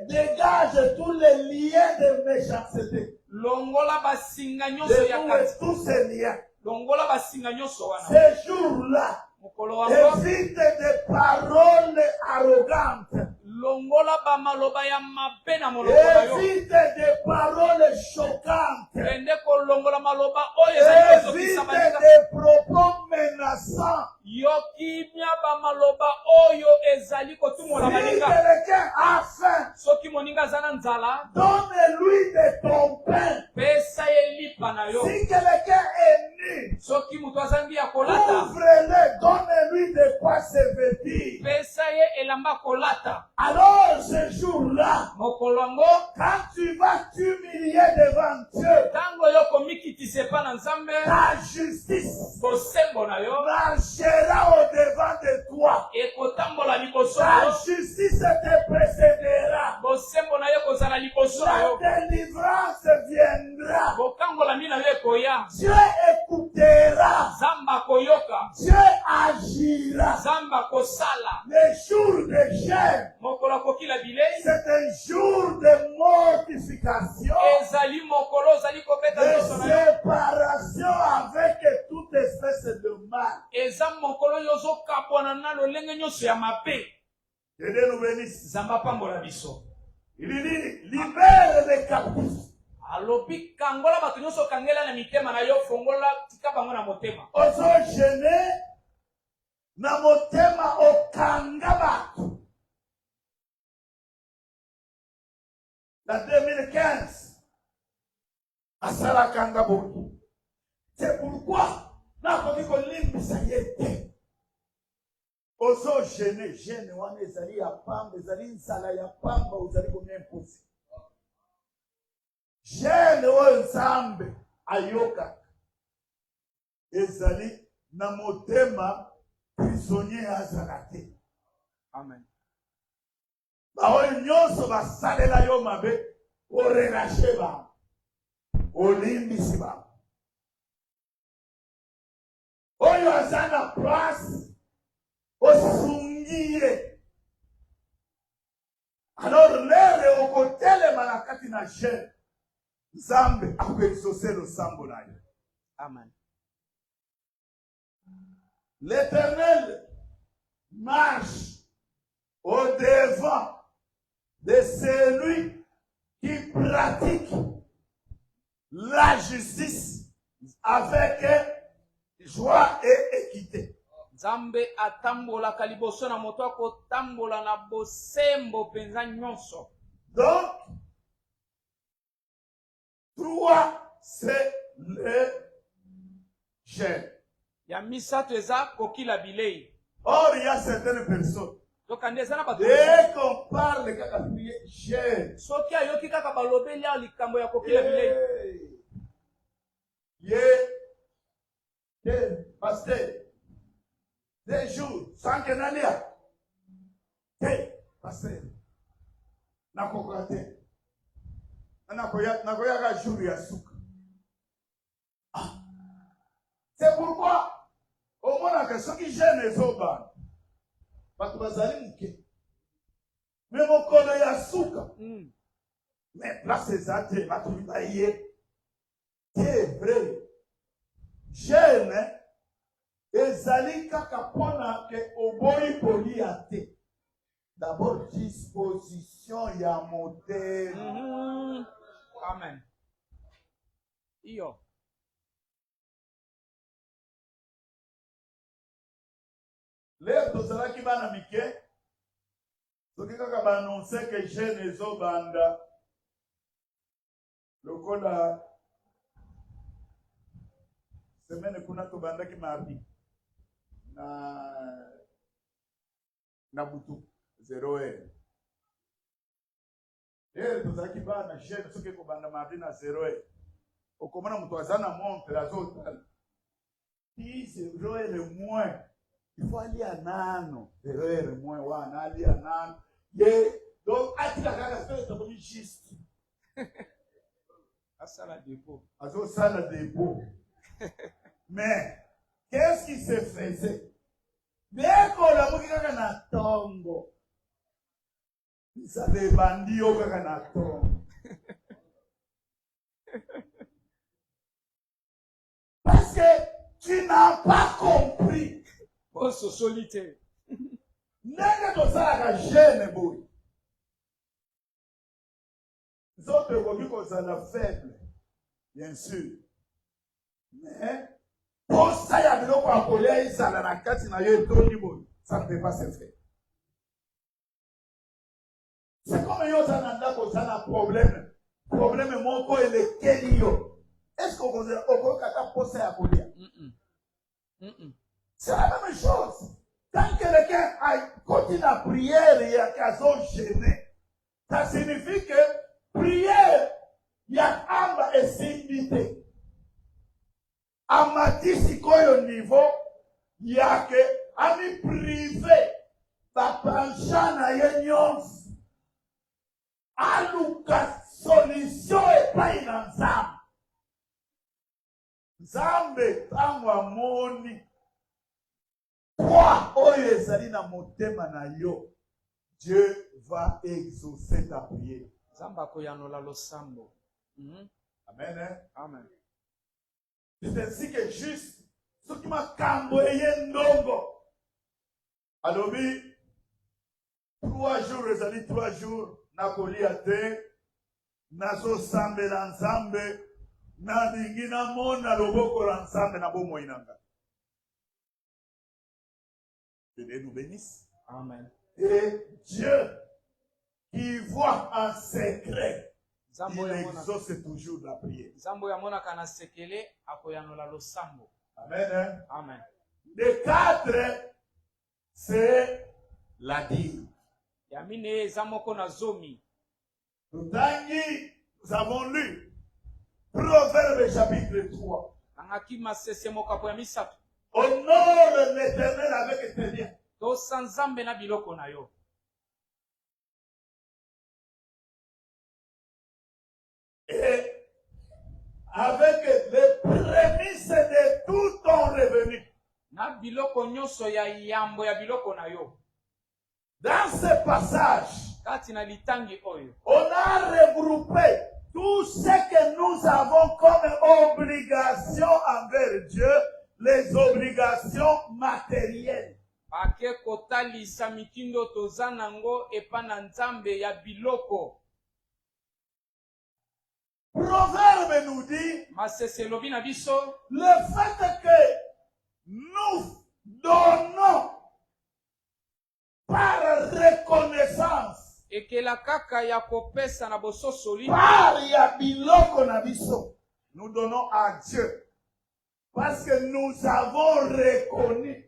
dégage tous les liens de méchanceté. longola basinga nyonso Dénouez ya kati tous ces liens. longola basinga nyonso wana Ces jours-là, mokolo wango évite des paroles arrogantes. longola bamaloba ya mabe na monoko na yo Évite des paroles choquantes. ende kolongola maloba oyo ezali kozokisa Évite baninga des propos menaçants. yokimia bamaloba oyo ezali kotumola Si baninga quelqu'un a faim, soki moninga aza na nzala donne-lui de ton pain. pesa ye lipa na yo Si quelqu'un est nu, soki moto azangi ya kolata ouvre-le, donne-lui de quoi se vêtir. pesa ye elamba kolata Alors, ce jour-là, mokolo yango quand tu vas t'humilier devant Dieu, ntango yo komikitisa epa na nzambe ta justice bosembo na yo marchera au-devant de toi. ekotambola liboso na Ta yo justice te précédera. bosembo na yo ekozala liboso na La yo délivrance viendra. bokangolami na yo ekoya Dieu écoutera. nzambe akoyoka Dieu agira. nzambe akosala Le jour de jeûne, mokolo akokila bilei c'est un jour de mortification, ezali mokolo ozali kobeta de nyonso na yo séparation avec toute espèce de mal. eza mokolo oyo ozokabwana na lolenge nyonso ya mabe Que Dieu nous bénisse. nzambe apambola biso Il dit, libère les captifs. alobi kangola bato nyonso okangela na mitema na yo fongola tika bango na motema Ozogene na motema okanga bato. La 2015, asala kanga boki. C'est pourquoi nakoki kolimbisa ye te. Ozogene, gene wana ezali ya pamba, ezali nzala ya pamba, ozali komia imposi. Gene oyo nzambe ayoka ezali na motema prisonnier azala te. amen Baoyo nyonso basalela yo mabe orelâche bango olimbisi bango oyo aza na place osungi ye. Alors lere okotelema na kati na jeune nzambe akoexauce losambo na yo. amen L'Éternel marche au-devant de celui qui pratique la justice avec joie et équité. nzambe atambolaka liboso na moto akotambola na bosembo mpenza nyonso Donc, 3, c'est le jeûne. ya misato eza kokila bilei Or, il y a certaines personnes, tokande eza na bato dès qu'on parle de jeûne, soki ayoki kaka balobeli ya likambo ya kokila bilei pasteur, 2 jours, sans que nalia. Pasteur, nakoka te. Nakoyaka jour ya suka. C'est pourquoi, au moins, que ceux qui gênent les autres, bato bazali muke. Mais mon collègue ya suka. Mais place eza te, bato baye. C'est vrai. Jeune, ezali kaka pona ke oboyi kolia te. D'abord, disposition ya motema. amen iyo Leo tozalaki bana mike, soki kaka baannonce ke jeune ezobanda lokola semaine kuna tobandaki mardi na butu 0 heure tozalaki bana jeune soki ekobanda mardi na 0 heure okomona moto aza na montre azotala ti 0 heure moins il faut alia nano 0 heure moins wana alia nano ye donc atika kaka soki tokomi juste asala depo azosala dépôt. Mais qu'est-ce qui se faisait? Dès qu'on l'a vu kaka na tongo, Ça des bandits au Canada. Parce que tu n'as pas compris. Oh, solitaire. N'est-ce que ça la gêne, boy. Les autres commis qu'on la faible, bien sûr. Mais, pour ça, il y a des gens qui ont appelé ça dans la carte, ça ne peut pas se faire. C'est comme il y a un problème. Problème, mon corps, il est quel yo. Est-ce qu'on peut poser à coller? C'est la même chose. Quand quelqu'un continue la prière, il y a qu'à se gêner. Ça signifie que prière, il y a âme et signité. À matisi au niveau, il y a que ami privé, papancha na yenyons. Aluka solution et pas une ensemble. Zambe tangwa moni. Quoi oyo ezali na motema na yo. Dieu va exaucer ta prière. Zamba koyanola losambo. Amen. Hein? Amen. C'est ainsi que juste ce qui m'a camboyé ndongo. Alobi 3 jours ezali 3 jours na kolia te nazo sambe la nzambe na dingi na mona loboko la nzambe na bomo inanga. Que Dieu nous bénisse. Amen. Et Dieu qui voit en secret, il exauce toujours la prière. Zambo ya mona kana sekele akoyanola losambo. Amen. Hein? Amen. Les 4, c'est la dire. Yamine zamoko na zomi. Nous avons lu Proverbe chapitre 3. Angaki masese mokapo ya misato. Honore l'Éternel avec tes biens. To sanzambe na biloko na yo. Et avec les prémices de tout ton revenu. Na biloko nyonso ya yambo ya biloko na yo. Dans ce passage, Kati na litangi oyo. on a regroupé tout ce que nous avons comme obligation envers Dieu, les obligations matérielles. Ake kotalisa mitindo toza nango epa na nzambe ya biloko. Proverbe nous dit, Masese lobi na biso, le fait que nous donnons par reconnaissance, ekela kaka ya kopesa na bososoli, par ya biloko na biso, nous donnons à Dieu. Parce que nous avons reconnu,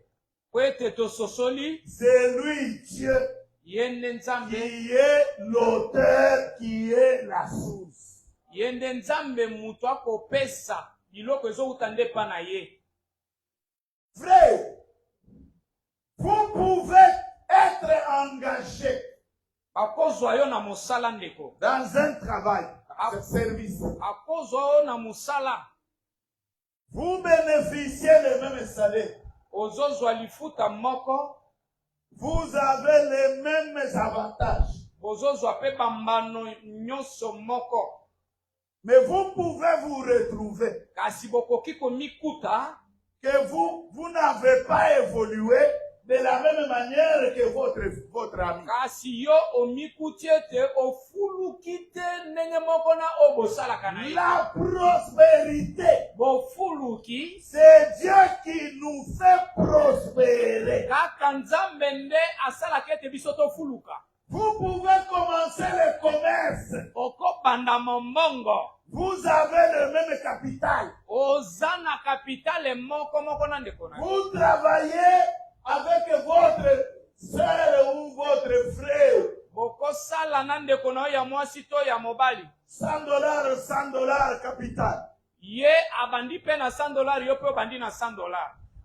kwete tososoli, c'est lui Dieu yende nzambe, qui est l'auteur, qui est la source. yende nzambe mutu akopesa biloko ezouta nde pa na ye. Frère, vous pouvez être engagé Akozwa yo na mosala ndeko. dans un travail, un service. Akozwa yo na mosala. Vous bénéficiez le même salaire. Ozozwa lifuta moko. Vous avez les mêmes avantages. Ozozwa pe bambano nyonso moko. Mais vous pouvez vous retrouver Kasi bokoki komikuta que vous n'avez pas évolué de la même manière que votre ami. kasi yo omikuti ete ofuluki te ndenge moko na oyo bosalaka na ye. La prospérité, Bofuluki c'est Dieu qui nous fait prospérer. kaka nzambe nde asalaka ete biso tofuluka. Vous pouvez commencer le commerce. Okobanda mombongo. Vous avez le même capital. Oza na kapitale moko moko na ndeko na yo. Vous travaillez avec votre soeur ou votre frère. Bokosala na ndeko na yo ya mwasi to ya mobali. $100 capital. Ye abandi pe na $100 yo pe obandi na $100.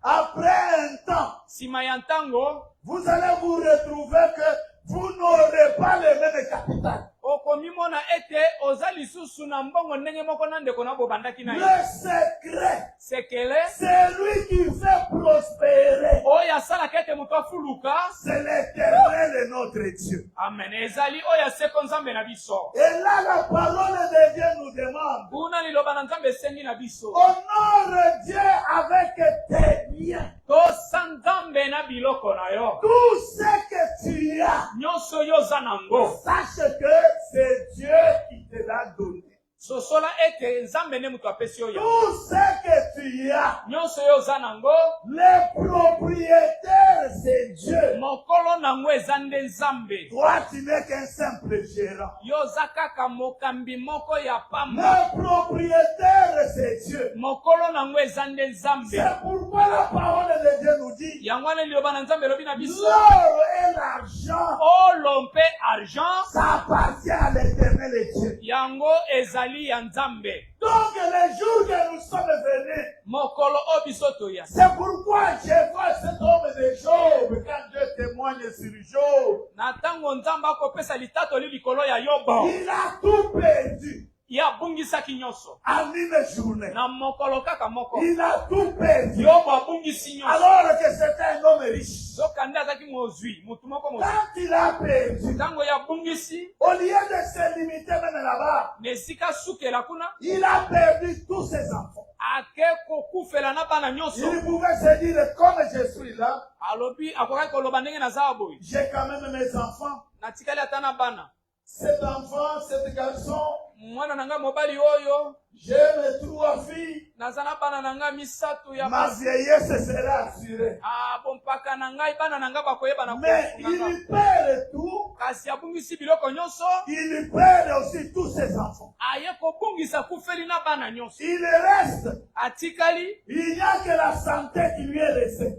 Après un temps, Sima ya ntango, vous allez vous retrouver que vous n'aurez pas le même capital. okomimona ete oza lisusu na mbongo ndenge moko na ndeko na bobandaki na ye. Le secret, Sekele, c'est lui qui fait prospérer. oyo asalaka ete moto afuluka, C'est l'Éternel notre notre Dieu. Amen. Ezali oya seko nzambe na biso. Et là, la parole de Dieu nous demande, Kuna liloba na nzambe esengi na biso. honore Dieu avec tes biens. Tosa nzambe na biloko na yo. Tout ce que tu as, Nyonso yo oza nango. sache que c'est Dieu qui te l'a donné. Sosola ete nzambe ne mutu apesi yo yango. Tout ce que tu as, Nyonso yo oza nango. le propriétaire, c'est Dieu. Mokolo nango eza nde nzambe. Toi, tu n'es qu'un simple gérant. Yo oza kaka mokambi moko ya pamba. Le propriétaire, c'est Dieu. Mokolo nango eza nde nzambe. C'est pourquoi la parole de Dieu nous dit, Yango wana liloba na nzambe elobi na biso. l'or et l'argent, Olo mpe argent. ça appartient à l'éternel Dieu. Yango ezali ya nzambe. Donc, les jours que nous sommes venus, Mokolo obiso toya. c'est pourquoi je vois cet homme de Job, quand Dieu témoigne sur Job, Na tango nzambe akopesa litato li likolo ya Yobo. il a tout perdu Ya abungisaki nyonso. en une journée. Na mokolo kaka moko. Il a tout perdu. Yobo abungisi nyonso. Alors que c'était un homme riche. Soka nde azaki mozwi. Mutu moko mozwi. Quand il a perdu, Tango ya abungisi. au lieu de se limiter même là-bas, Na esika sukela kuna. il a perdu tous ses enfants. Ake kokufela na bana nyonso. Il pouvait se dire, comme je suis là, Alobi akokaki koloba ndenge naza boye. j'ai quand même mes enfants. Natikali ata na bana. Cet enfant, cet garçon, Mwana nanga mobali oyo. j'ai mes 3 filles. Naza na bana nanga misato ya Ma vieillesse sera assurée. bompaka na ngai bana na ngai bakoyeba na Mais il perd tout. kasi abungisi biloko nyonso. Il perd aussi tous ses enfants. Aye kobungisa kufeli na bana nyonso. Il reste. Atikali. Il n'y a que la santé qui lui est restée.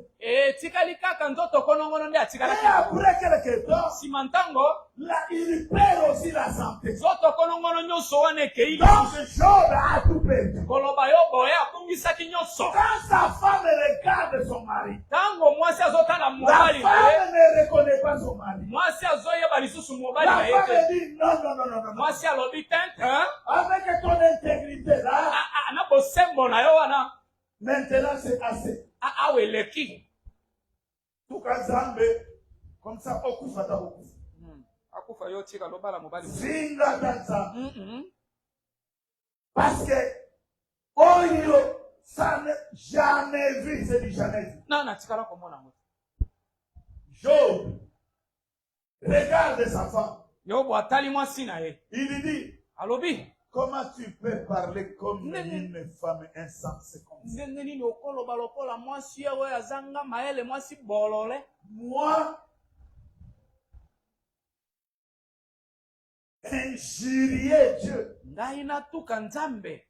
Tikali kaka nzoto konongono nde Et atikalaki. après quelque temps, Sima ntango là, il perd aussi la santé. nzoto konongono nyonso wana ekei. Donc Job a tout perdu. Koloba yo boye abungisaki nyonso. Quand sa femme regarde son mari, Tango mwasi azotala la mobali na ye. femme ne reconnaît pas son mari. Mwasi azoyeba lisusu mobali La na ye femme te. dit non, non, non, non, non. Mwasi alobi tintin. Avec ton intégrité là, Na bosembo na yo wana. maintenant c'est assez. Awe eleki. Tout cas, Zambé, comme ça, okufa ta okufa. Akufa yo tika lobala mobali. Zinga ta Zambé. Parce que, Oyo, ça n'est jamais vu, c'est du jamais vu. Na tikala komona ngo. Job, regarde sa femme. Yobo atali mwasi na ye. Il lui dit, Alobi. comment tu peux parler comme une femme insensée comme ça? Ndenge nini okoloba lokola mwasi oyo azanga maele mwasi bolole. Moi, injurier Dieu. Ngai natuka nzambe.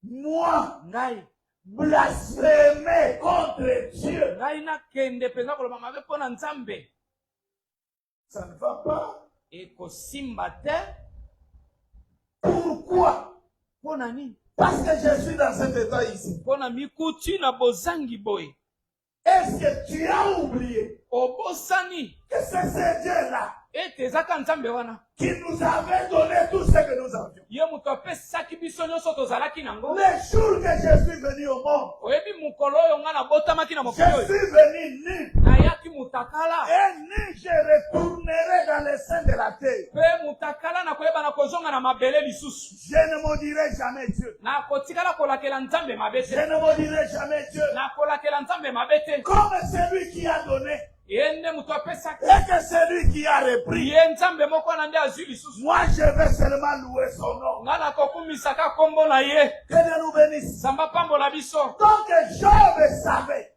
Moi, Ngai. blasphémer contre Dieu. Ngai nakende penza koloba mabe mpona nzambe. Ça ne va pas. Ekosimba te. Pourquoi? Mpona nini? Parce que je suis dans cet état ici. Mpona mikuti na bozangi boye. Est-ce que tu as oublié Obosani. que c'est ce Dieu-là Ete ezaka nzambe wana. qui nous avait donné tout ce que nous avions? Ye moto apesaki biso nyonso tozalaki nango. Le jour que je suis venu au monde, Oyebi mokolo oyo nga nabotamaki na je mokolo oyo. suis venu nu. Nayaki mutakala. Et nu, je retournerai dans les seins de la terre. Pe mutakala na koyeba na kozonga na mabele lisusu. Je ne maudirai jamais Dieu. Na kotikala kolakela nzambe Je mabete. ne maudirai jamais Dieu. Na kolakela nzambe mabete. Comme celui qui a donné Yende muto apesaki. et que celui qui a repris. Ye nzambe moko na nde azwi lisusu. Moi, je vais seulement louer son nom. Nga na kokumisaka kombo na ye. Que Dieu nous bénisse. Samba pambola biso. Donc, Job savait.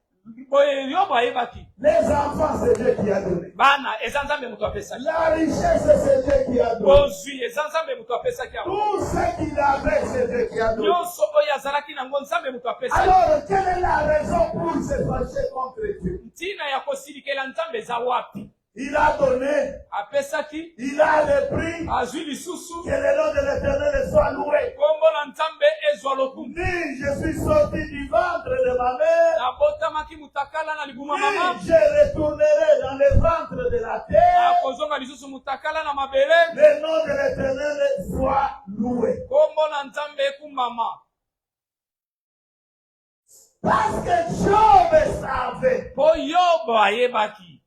Boye Yobo ayebaki. Les enfants, c'est Dieu qui a donné. Bana eza nzambe muto apesaki. La richesse, c'est Dieu qui a donné. Bozwi eza nzambe muto apesaki. Tout ce qu'il avait, c'est Dieu qui a donné. Nyonso oyo azalaki nango nzambe muto apesaki. Alors, quelle est la raison pour se fâcher contre Dieu? Ntina ya kosilikela nzambe eza wapi? Il a donné, Apesaki. il a repris. Azwi lisusu. Que le nom de l'Éternel soit loué. Kombo na nzambe ezwa lokumu. Ni je suis sorti du ventre de ma mère. Nabotamaki mutakala na libuma mama. Ni je retournerai dans le ventre de la terre. Akozonga lisusu mutakala na mabele. Le nom de l'Éternel soit loué. Kombo na nzambe ekumbama. Parce que Job savait. Po Yobo ayebaki.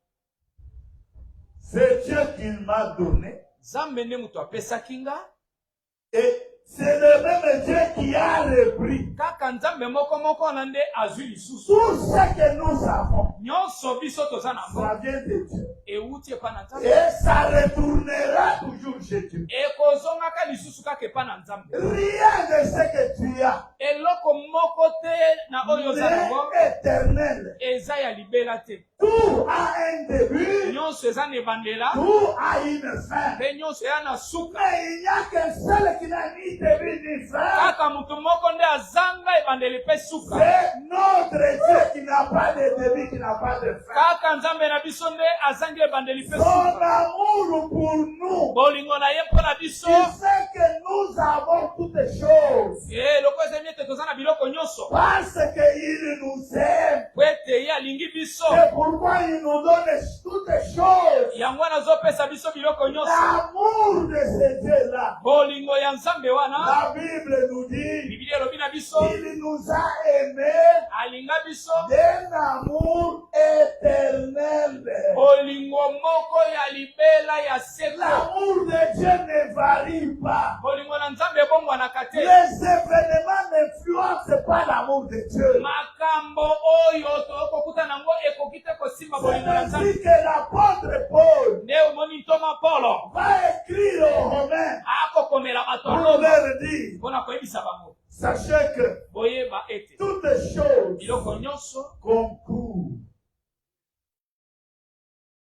Ce qu'il m'a donné. Nzambe nde mutu apesaki nga. Et c'est le même Dieu qui a repris Kaka Nzambe moko wana nde azwi lisusu. tout ce que nous avons. Nyonso biso toza nango Ça vient de Dieu. euti epa na Nzambe. Et ça retournera toujours chez Dieu. Ekozongaka lisusu kaka epa na Nzambe. Rien de ce que tu as Eloko moko te na oyo oza nango n'est éternel. eza ya libela te. Tout a un début, Nyonso eza na ebandela tout a une fin. mpe nyonso eya na suka. Mais il n'y a qu'un seul qui n'a ni début ni fin. Kaka mutu moko nde azanga ebandeli mpe suka. C'est notre Dieu qui n'a pas de début, qui n'a pas de fin. Kaka Nzambe na biso nde azangi ebandeli mpe Son suka. amour pour nous, Bolingo na ye mpo na biso il fait que nous avons toutes choses. loko ezali ete toza na biloko nyonso Parce qu'il nous aime. po ete ye alingi biso. C'est pourquoi il nous donne toutes choses. Yango wana azopesa biso biloko nyonso. L'amour de ce Dieu-là. Bolingo ya Nzambe wana La Bible nous dit, Biblia elobi na biso il nous a aimés alinga biso d'un amour éternel. bolingo moko ya libela ya seko. L'amour de Dieu ne varie pas. Bolingo na Nzambe ebongwanaka te. Les événements n'influencent pas l'amour de Dieu. Makambo oyo tokokuta nango ekoki te kosimba C'est bolingo na ainsi Nzambe. que l'apôtre Paul Nde omoni ntoma Paulo va écrire aux Romains akokomela bato ya pour Roma leur dire, mpona koyebisa bango sachez que boyeba ete toutes choses biloko nyonso concourent.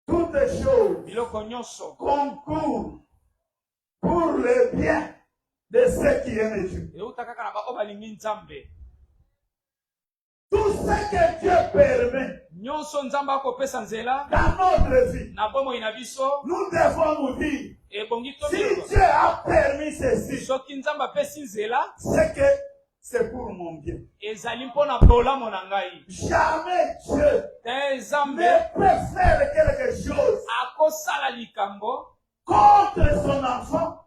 Toutes choses biloko nyonso concourent pour le bien de ceux qui aiment Dieu. euta kaka na baoyo balingi Nzambe. Tout ce que Dieu permet Nyonso Nzambe akopesa nzela dans notre vie, na bomoi na biso nous devons nous dire, ebongi si tobiloba. Dieu a permis ceci, Soki Nzambe apesi nzela c'est que c'est pour mon bien. ezali mpona bolamu na ngai. Jamais Dieu Te Nzambe ne peut faire quelque chose akosala likambo contre son enfant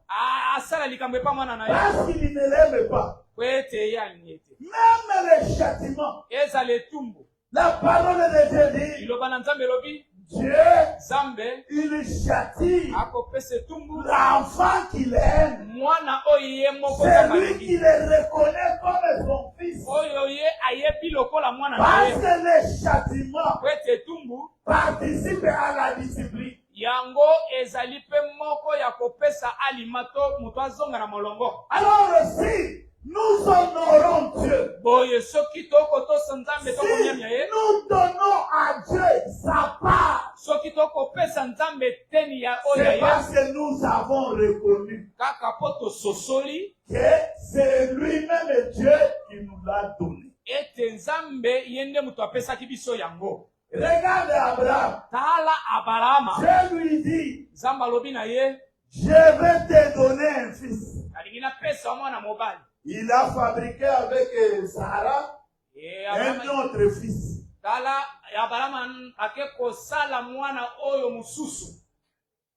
asala likambo epa mwana na ye parce qu'il ne l'aime pas. po ete ye alingi ete Même le châtiment, ezala etumbu. la parole de Dieu dit, Liloba na Nzambe elobi Dieu, Nzambe il châtie akopesa etumbu l'enfant qu'il aime. mwana oyo ye moko C'est Nzambe lui qui alingi, le reconnaît comme son fils. oyo ye ayebi lokola mwana na Parce ye que le châtiment po ete etumbu participe à la discipline. yango ezali mpe moko ya kopesa alima to moto azonga na molongo. Alors si nous honorons Dieu, Boye soki tokotosa Nzambe si tokonyamya ye, nous donnons à Dieu sa part, soki tokopesa Nzambe teni ya oyo ya c'est ye parce que nous avons reconnu kaka po tososoli que c'est lui-même Dieu qui nous l'a donné. ete Nzambe ye nde moto apesaki biso yango. Regarde Abraham. Tala Abrahama, Dieu lui dit, Nzambe alobi na ye je vais te donner un fils. alingi napesa mwana mobali. Il a fabriqué avec Sarah un Abrahama, autre fils. tala Abrahama ake kosala mwana oyo mosusu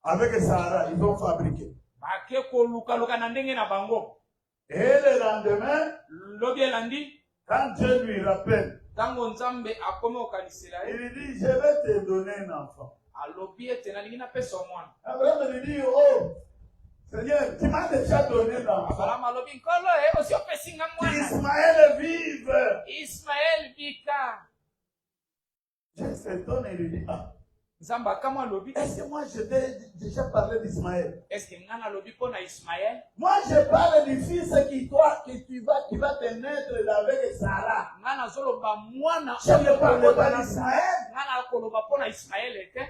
Avec Sarah, ils ont fabriqué. bake kolukaluka na ndenge na bango. Et le lendemain, Lobi elandi quand Dieu lui rappelle, ntango Nzambe akomi okanisela ye il lui dit, je vais te donner un enfant. alobi ete nalingi napesa mwana. Abraham lui dit, oh, Seigneur, tu m'as déjà donné l'enfant. Abrahama alobi nkolo osi opesi nga mwana. Ismaël vive. Ismael bika. Je s'étonne et lui dit, ah, Nzambe akamwa alobi est-ce que moi je t'ai déjà parlé d'Ismaël? eske nga nalobi mpo na Ismael? Moi je parle du fils qui va te naître avec Sarah. Nga nazoloba mwana Je ne oyo parle pas kolobana d'Ismaël. nga nakoloba mpo na Ismael te.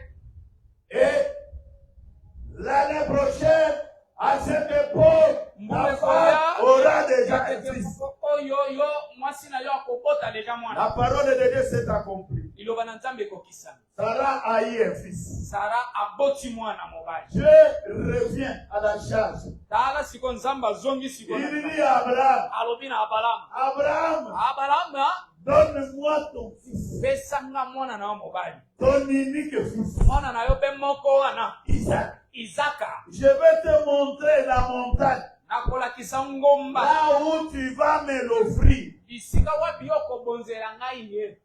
Et l'année prochaine, à cette époque, la femme aura déjà un fils. oyo yo mwasi na yo akobota deja La mwana. parole de Dieu s'est accomplie. Liloba na Nzambe ekokisana. Sarah a eu un fils. Sara aboti mwana mobali. Dieu revient à la charge. Tala siko Nzambe azongi siko na Il dit à Abraham, alobi na Abrahama. Abraham, Abrahama donne-moi ton fils, pesa nga mwana na yo mobali. ton unique fils, Mwana na yo mpe moko wana Isaac. Isaka. Je vais te montrer la montagne, Nakolakisa ngomba là où tu vas me l'offrir. bisika wapi yo kobonzela ngai ye.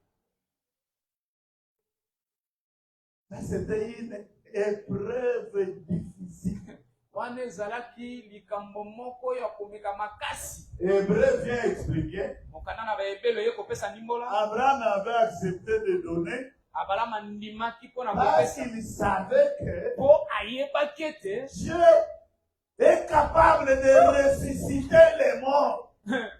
C'était une épreuve difficile. wana ezalaki likambo moko ya komeka makasi. Hébreu vient expliquer. Mokana na baebelo ye kopesa ndimbola. Abraham avait accepté de donner Abraham andimaki mpona parce kopesa. qu'il savait que Po ayebaki ete Dieu est capable de ressusciter les morts.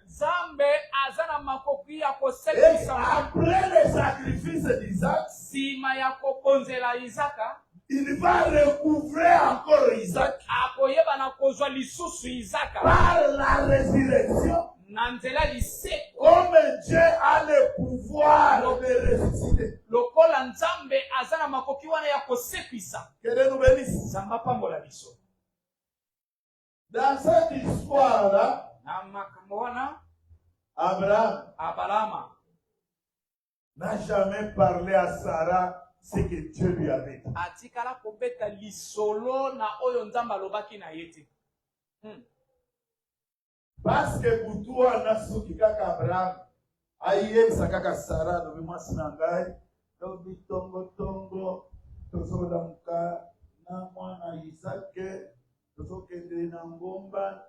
Nzambe aza na makoki ya Et kosekisa. après le sacrifice d'Isaac, Sima ya kobonzela Isaka, il va recouvrer encore Isaac akoyeba na kozwa lisusu Isaka par la résurrection. na nzela liseko. Comme Dieu a le pouvoir de ressusciter. Lokola Nzambe aza na makoki wana ya kosekisa. Que Dieu nous bénisse. Nzambe pambola biso. Dans cette histoire-là, Na makambo wana Abraham n'a jamais parlé à Sarah ce que Dieu lui avait dit. atikala kobeta lisolo na oyo Nzambe alobaki na yete. Parce que butu wana soki kaka Abraham ayebisa kaka Sarah lobi mwasi na ngai lobi tongo tozolamuka na mwana Isake tozokende na ngomba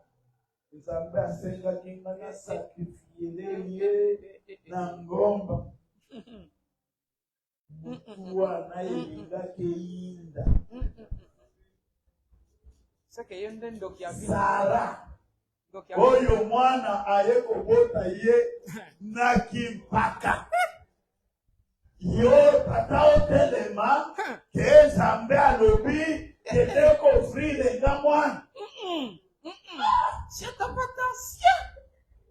Nzambe asengaki nga na sakrifie ye na ngomba butu wana elingaki eyinda Seke yende ndoki ya Sarah oyo mwana aye kobota ye na kimpaka yo tata otelema ke Nzambe alobi ete kofrire nga mwana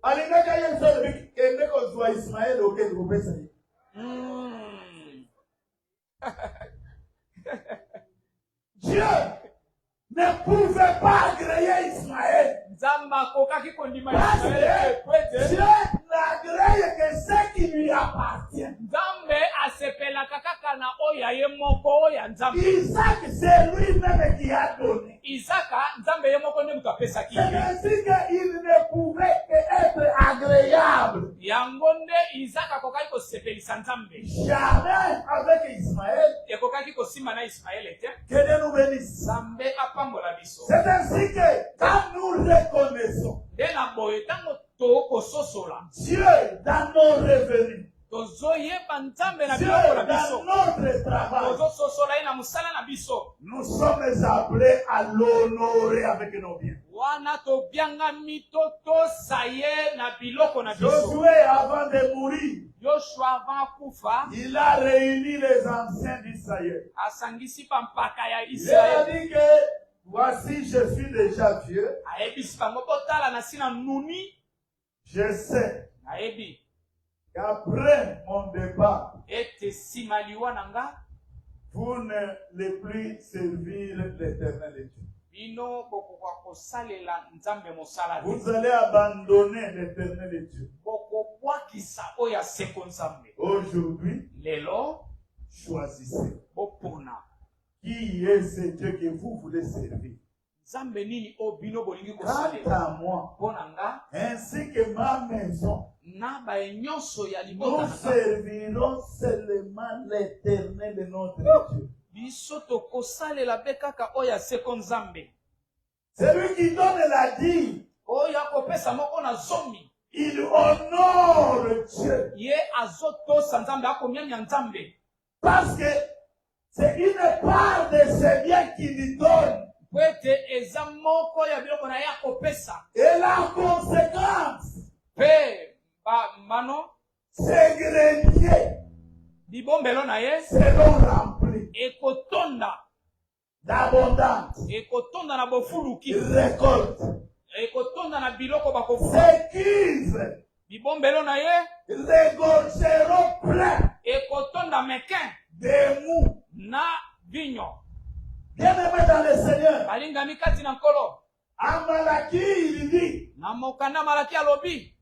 alingaka ye so alobi kende kozwa Ismaele okende kopesa ye Dieu ne pouvait pas agréer Ismaël. Nzambe akokaki kondima Parce Ismaele que Dieu n'agrée que ce qui lui appartient. Nzambe asepelaka kaka na oyo ya ye moko ya Nzambe. Isaac, c'est lui-même qui a donné. Isaka Nzambe ye moko nde mutu apesaki C'est ye. ainsi qu'il ne pouvait qu'être agréable. Yango nde Isaka akokaki kosepelisa Nzambe. Jamais avec Ismaël. Ekokaki kosimba na Ismaele te. Que Dieu nous bénisse. Nzambe apambola biso. C'est ainsi que quand nous reconnaissons Nde na boye ntango tokososola Dieu dans nos revenus, tozoyeba Nzambe na Dieu biloko na dans biso, notre travail, tozososola ye na mosala na biso, nous sommes appelés à l'honorer avec nos biens. wana tobiangami totosa ye na biloko na biso. Josué, avant de mourir, Yoshua avant akufa il a réuni les anciens d'Israël. asangisi pampaka ya Il a Israeli. dit que voici, je suis déjà vieux. Ayebisi bango botala na sina nuni. Je sais Ayebi qu'après mon départ, ete sima liwa na nga vous n'allez plus servir l'Éternel Dieu. bino bokoka kosalela Nzambe mosala te. Vous allez abandonner l'Éternel Dieu. Bokobwakisa oyo aseko Nzambe. Aujourd'hui, Lelo choisissez bopona qui est ce Dieu que vous voulez servir. Nzambe nini o bino bolingi Quant kosalela. à moi, Mpona nga ainsi que ma maison, na baye nyonso ya nous libota na nga servirons seulement l'Éternel notre Dieu. biso tokosalela mpe kaka oyo aseko Nzambe. Celui qui donne la dîme, Oyo akopesa moko na zomi. il honore Dieu. Ye azotosa Nzambe akomiamia Nzambe. Parce que c'est une part de ses biens qu'il donne. Po ete eza moko ya biloko na ye akopesa. Et la conséquence, Mpe mano c'est grenier bibombelo na ye seront remplis ekotonda d'abondance. ekotonda na bofuluki, Récolte. ekotonda na biloko bakofula. Ses cuves Bibombelo na ye regorgeront plein ekotonda mekin de mou. na vinyo. Bien-aimés dans le Seigneur, Balingami kati na nkolo. à Malachie, il dit, Na mokanda Malaki alobi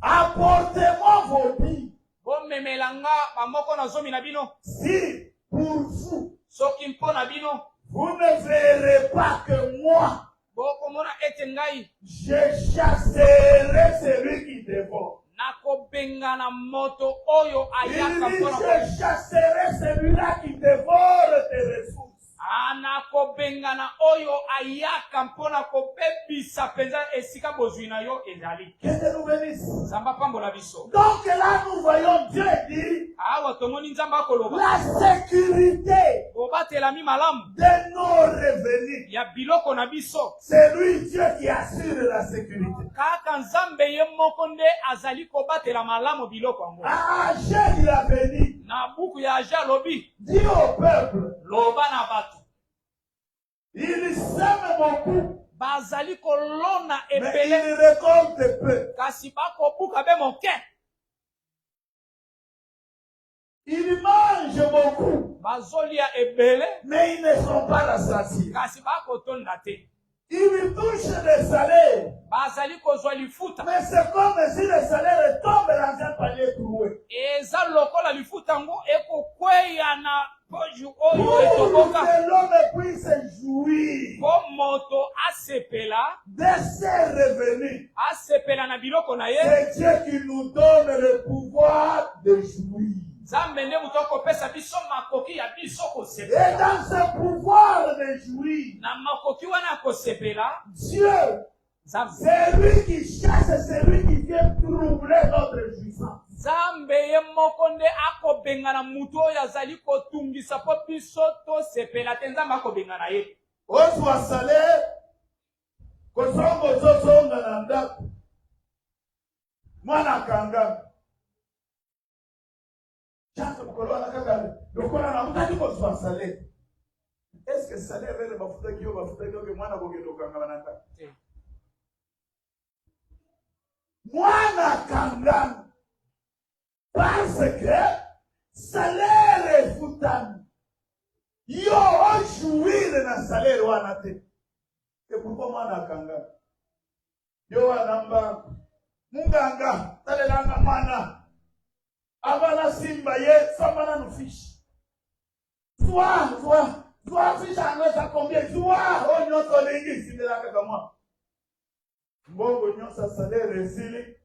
apportez-moi vos billes. bomemelanga bamoko na zomi na bino. Si pour vous, Soki mpo na bino vous ne verrez pas que moi, bokomona ete ngai je chasserai celui qui dévore. nakobenga na moto oyo Il ayaka dit, mpona je chasserai celui-là qui dévore tes ressources. nakobenga bengana oyo ayaka mpona kopebisa penza esika bozwi na yo ezali. Que Dieu nous bénisse. Zamba pambola biso. Donc là, nous voyons Dieu dire Awa tomoni nzamba koloba. la sécurité Obatela mi malamu. de nos revenus. Ya biloko na biso. C'est lui Dieu qui assure la sécurité. Kaka nzambe ye moko nde azali kobatela malamu biloko yango. Agé, il a béni. Na buku ya Aja lobi. Dit au peuple, Loba na batu. il sème beaucoup, Bazali kolona mais ebele. il récolte peu. Kasi bakobuka be moke. Il mange beaucoup, Bazolia ebele. mais ils ne sont pas rassasiés. Kasi bakotonda te. Il touche le salaire, Bazali kozwa lifuta. mais c'est comme si le salaire tombe dans un panier troué. Eza lokola lifuta ngo ekokweya na poju oyo Pour etokoka. que l'homme puisse jouir Po moto asepela. de ses revenus, Asepela na biloko na ye. c'est Dieu qui nous donne le pouvoir de jouir. Nzambe nde mutu akopesa biso makoki ya biso Et kosepela. dans ce pouvoir de jouir, Na makoki wana kosepela. Dieu, Nzambe. c'est lui qui chasse, c'est lui qui vient troubler notre jouissance. Nzambe ye moko nde akobengana mutu oyo azali kotungisa po biso tosepela te. Nzambe akobengana ye. Ozwa salaire, kozonga ozozonga na ndako. Mwana kanga. Chanzo mkolo wana kaka, lokola na mutaki kozwa salaire. Est-ce que salaire vele bafuta kiyo ke mwana kokendo kanga banaka? Mwana kanga. Parce que salaire efutami. Yo ojouir na salaire wana te. Et pourquoi mwana kanga? Yo wanamba munganga talelanga mwana. Avala simba ye sambana no fish. Toi fish anweza combien? Toi onyoto lingi sindela kaka mwa. Mbongo nyosa salaire esili.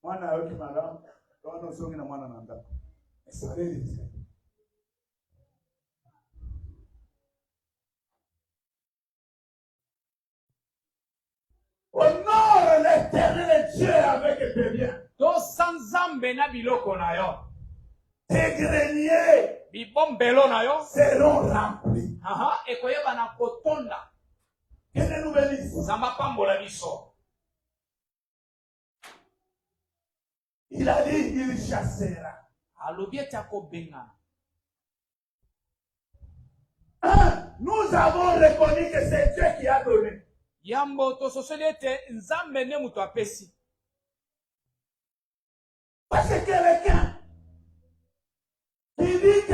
Mwana yoki malamu. Wana usongi na mwana na ndako. Salaire esili. Honore l'éternel Dieu avec tes biens. Tosa Nzambe na biloko na yo. Tes greniers Bibombelo na yo. seront remplis. Ekoyeba na kotonda. Que Dieu nous bénisse. Nzamba pambola biso. Il a dit, il chassera. Alobi ete akobengana. Nous avons reconnu que c'est Dieu qui a donné. Yambo tososeli ete Nzambe ne mutu apesi. Parce que quelqu'un qui dit que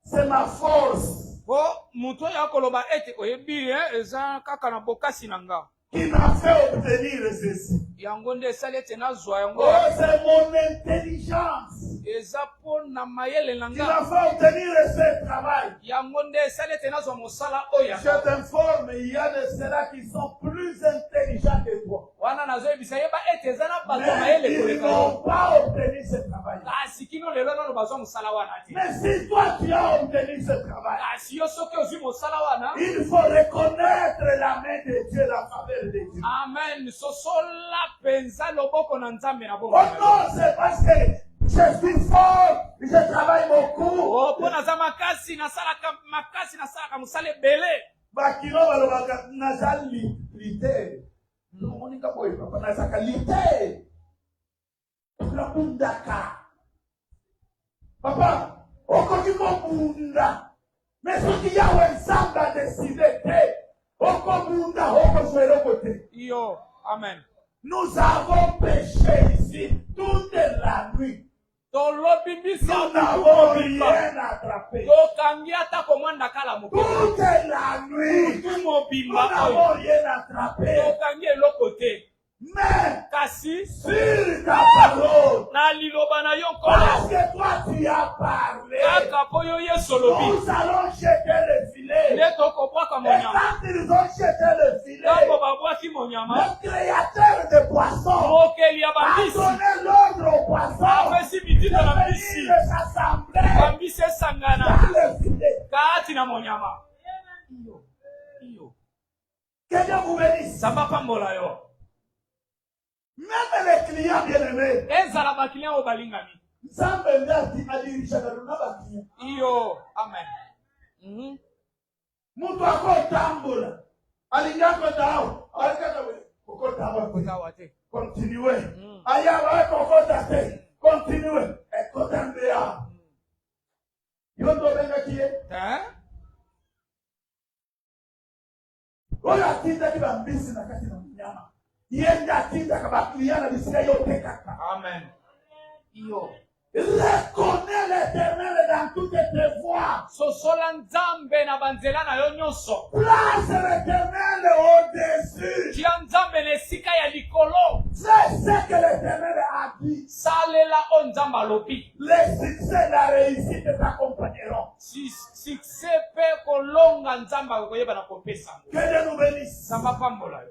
c'est ma force Po mutu oyo akoloba ete oyebi eza kaka na bokasi na nga. qui m'a fait obtenir ceci. Yango nde esali ete nazwa yango. Oh, c'est mon intelligence Eza po na mayele na qui nga. m'a fait obtenir ce travail. Yango nde esali ete nazwa mosala oyo. Je t'informe, il y a de ceux-là qui sont plus intelligents que toi. Wana nazoyebisa yeba ete eza na bato Mais mayele ils koleka yo. n'ont pas obtenu ce travail. Kasi kino lelo nano bazwa mosala wana te. Mais si toi tu as obtenu ce travail, Kasi yo soki ozwi mosala wana. il faut reconnaître la main de Dieu, la faveur de Dieu. Amen. Sosola penza loboko na Nzambe na bongo. Oh non, c'est parce que je suis fort, je travaille beaucoup. Oh, pona za makasi nasalaka musala ebele. Bakilo balobaka naza lite. Monika boy, papa nazaka lite. Tunabundaka. Papa, okoki kobunda. Mais soki yawe nzambe a décidé te, okobunda, okoswela kote. Yo, amen. Nous avons péché ici toute la nuit. Tolobi bisa Nous n'avons rien attrapé. tokangi ata komwanda kala moko. Toute la nuit, Tu nous mobimba n'avons oyo. rien attrapé. Tokangi eloko te. Mais Kasi sur ta parole, na liloba na yo parce nkolo. que toi tu as parlé, Kaka po yo Yesu lobi. nous allons jeter le filet. Nde tokobwaka Et monyama. quand ils ont jeté le filet, Tango babwaki monyama. le créateur de poissons Mokeli ya a bambisi. donné l'ordre aux poissons Apesi bitito na de mbisi. venir s'assembler Bambisi esangana. dans le filet. Kati na monyama. Iyo. Que Dieu vous bénisse. Zamba pambola yo. Même les clients bien-aimés. Ezala ba client o balingami. Nzambe ndati adirisha na ba client. Iyo. Amen. Mutu akotambola. Alingako dao. Alikaka kokotamba. Kotawate. Continuez. Aya wa kokotate. Continuez. Ekotambea. Yondo benga kiye. Oya tinda kiba mbisi na kati na mnyama. Yenda tinda kaba kliana bisika yote kaka. Amen. Iyo. Reconnais l'Éternel dans toutes tes voies. Sosola nzambe na banzela na yo nyonso. Place l'Éternel au-dessus. Tia nzambe na esika ya likolo. C'est ce que l'Éternel a dit. Salela o nzamba lobi. Les succès, la réussite t'accompagneront. Succès pe kolonga nzamba koyeba na kopesa. Que Dieu nous bénisse. Samba pambola yo.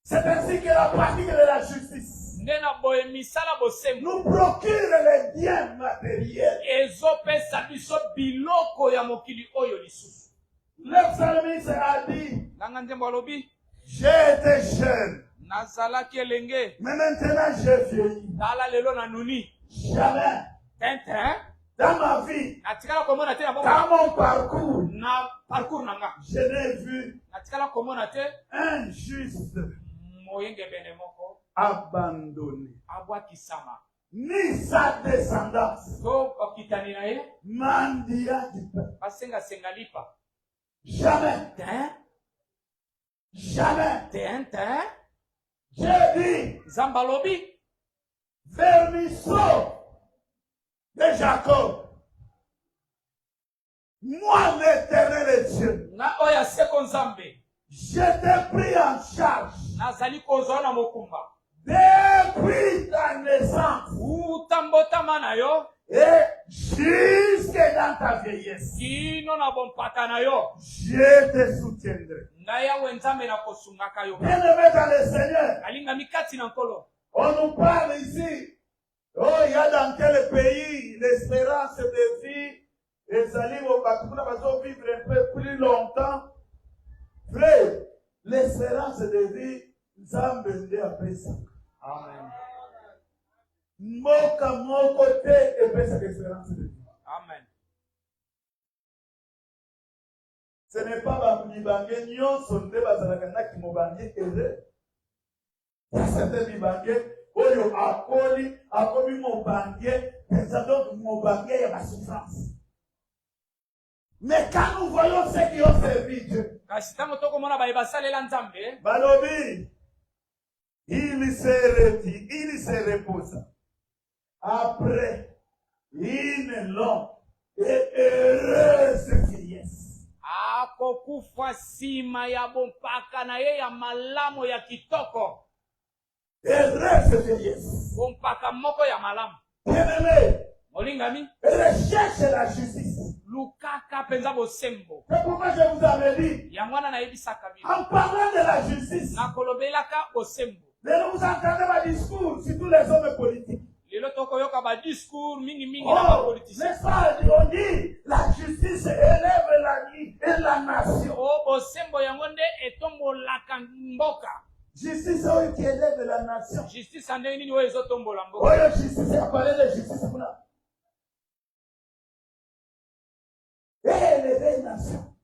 C'est ainsi que la pratique de la justice Nena boye misala bosembo. nous procure les biens matériels. Ezopesa biso biloko ya mokili oyo lisusu. Le psalmiste a dit, Nanga nzembo alobi. j'ai été jeune, Nazalaki elenge. mais maintenant j'ai vieilli. Tala lelo na nuni. Jamais Tintin. dans ma vie, Natikala komona te na bongo. dans mon parcours, Na parcours nanga. je n'ai vu Natikala komona te. un juste Moyenge bene moko. abandonné, Abwakisama. ni sa descendance, So okitani na ye. mendiant du peuple. Basenga senga lipa. Jamais, Tin. jamais. Tintin. J'ai dit, Nzamba lobi. vermisseau de Jacob. Moi, l'Éternel est Dieu. Na oya seko nzambe. Je t'ai pris en charge Nazali kozwa na mokumba. depuis ta naissance Utambotama na yo. et jusque dans ta vieillesse. Kino na bompaka na yo. Je te soutiendrai. Ngaya wenzambe na kosungaka yo. Bien-aimé dans le Seigneur, Alinga mikati na nkolo. on nous parle ici. Oh, il y a dans quel pays l'espérance de vie, les alliés au Bakuna va vivre un peu plus longtemps. Frère, l'espérance de vie, nous avons besoin après ça. Amen. Mon côté et puis cette espérance de vie. Amen. Ce n'est pas Mibangé, Nyon, Sonde, Bazalakana qui m'obangé, heureux. Il y a certains Mibangé, Oyo, Akoli, Akomi Mobangé, pensant donc Mobangé, il y a ma souffrance. Mais quand nous voyons ceux qui ont servi Dieu, Kasi tango toko mona baye basalela nzambe. Balobi, il se repose après une longue et heureuse vieillesse. Akokufa sima ya bompaka na ye ya malamo ya kitoko. Heureuse vieillesse. Bompaka moko ya malamu. Bien-aimé, Molingami. recherche la justice. Lukaka penza bosembo. C'est pourquoi je vous avais dit, Yangwana na yebisaka bino. en parlant de la justice, Na kolobelaka bosembo. ne vous entendez pas discours sur tous les hommes politiques. Lelo toko yoka ba discours mingi na ba Oh, politicien. n'est-ce pas, on dit, la justice élève la vie et la nation. O bosembo yango nde etombolaka mboka. Justice oyo qui élève la nation. Justice ande nini oyo ezotombola mboka. Oyo justice, a parlé de justice pour la. Élever la nation.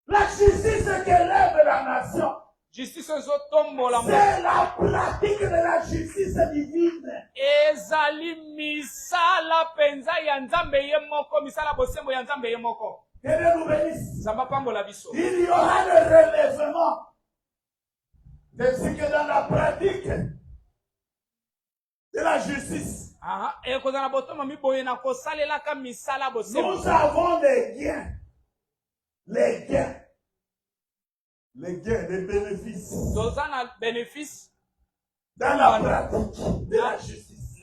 La justice qui élève la nation. Justice ezotombola mboka. C'est la pratique de la justice divine. Ezali misala penza ya nzambe ye moko, misala bosembo ya nzambe ye moko. Que Dieu nous bénisse. Zamba pambola biso. Il y aura le relèvement de ce que dans la pratique de la justice, Aha, ekozana botoma miboye na kosalelaka misala bosembo. nous avons des gains. Les gains. Les gains, les bénéfices. Tozana bénéfice Dans la pratique de la justice.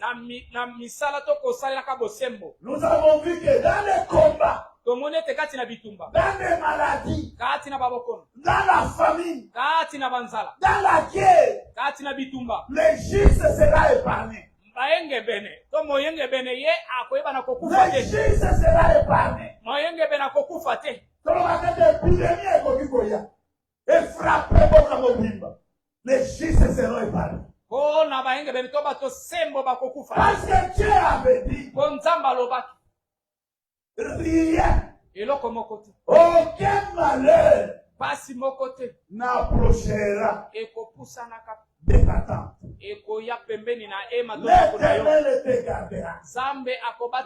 na misala to kosalelaka bosembo. Nous avons vu que dans les combats, Tomone te kati na bitumba. dans les maladies, Kati na babokono. dans la famine, Kati na banzala. dans la guerre, Kati na bitumba. le juste sera épargné. Mbayenge bene. To moyenge bene ye akoyeba na kokufa Le te. juste sera épargné. Moyenge bene akokufa te. Trop Et frapper boka mobimba. Les justes seront épargnés. Parce que Dieu avait dit, rien, aucun malheur n'approchera de ta tente. L'Éternel te gardera.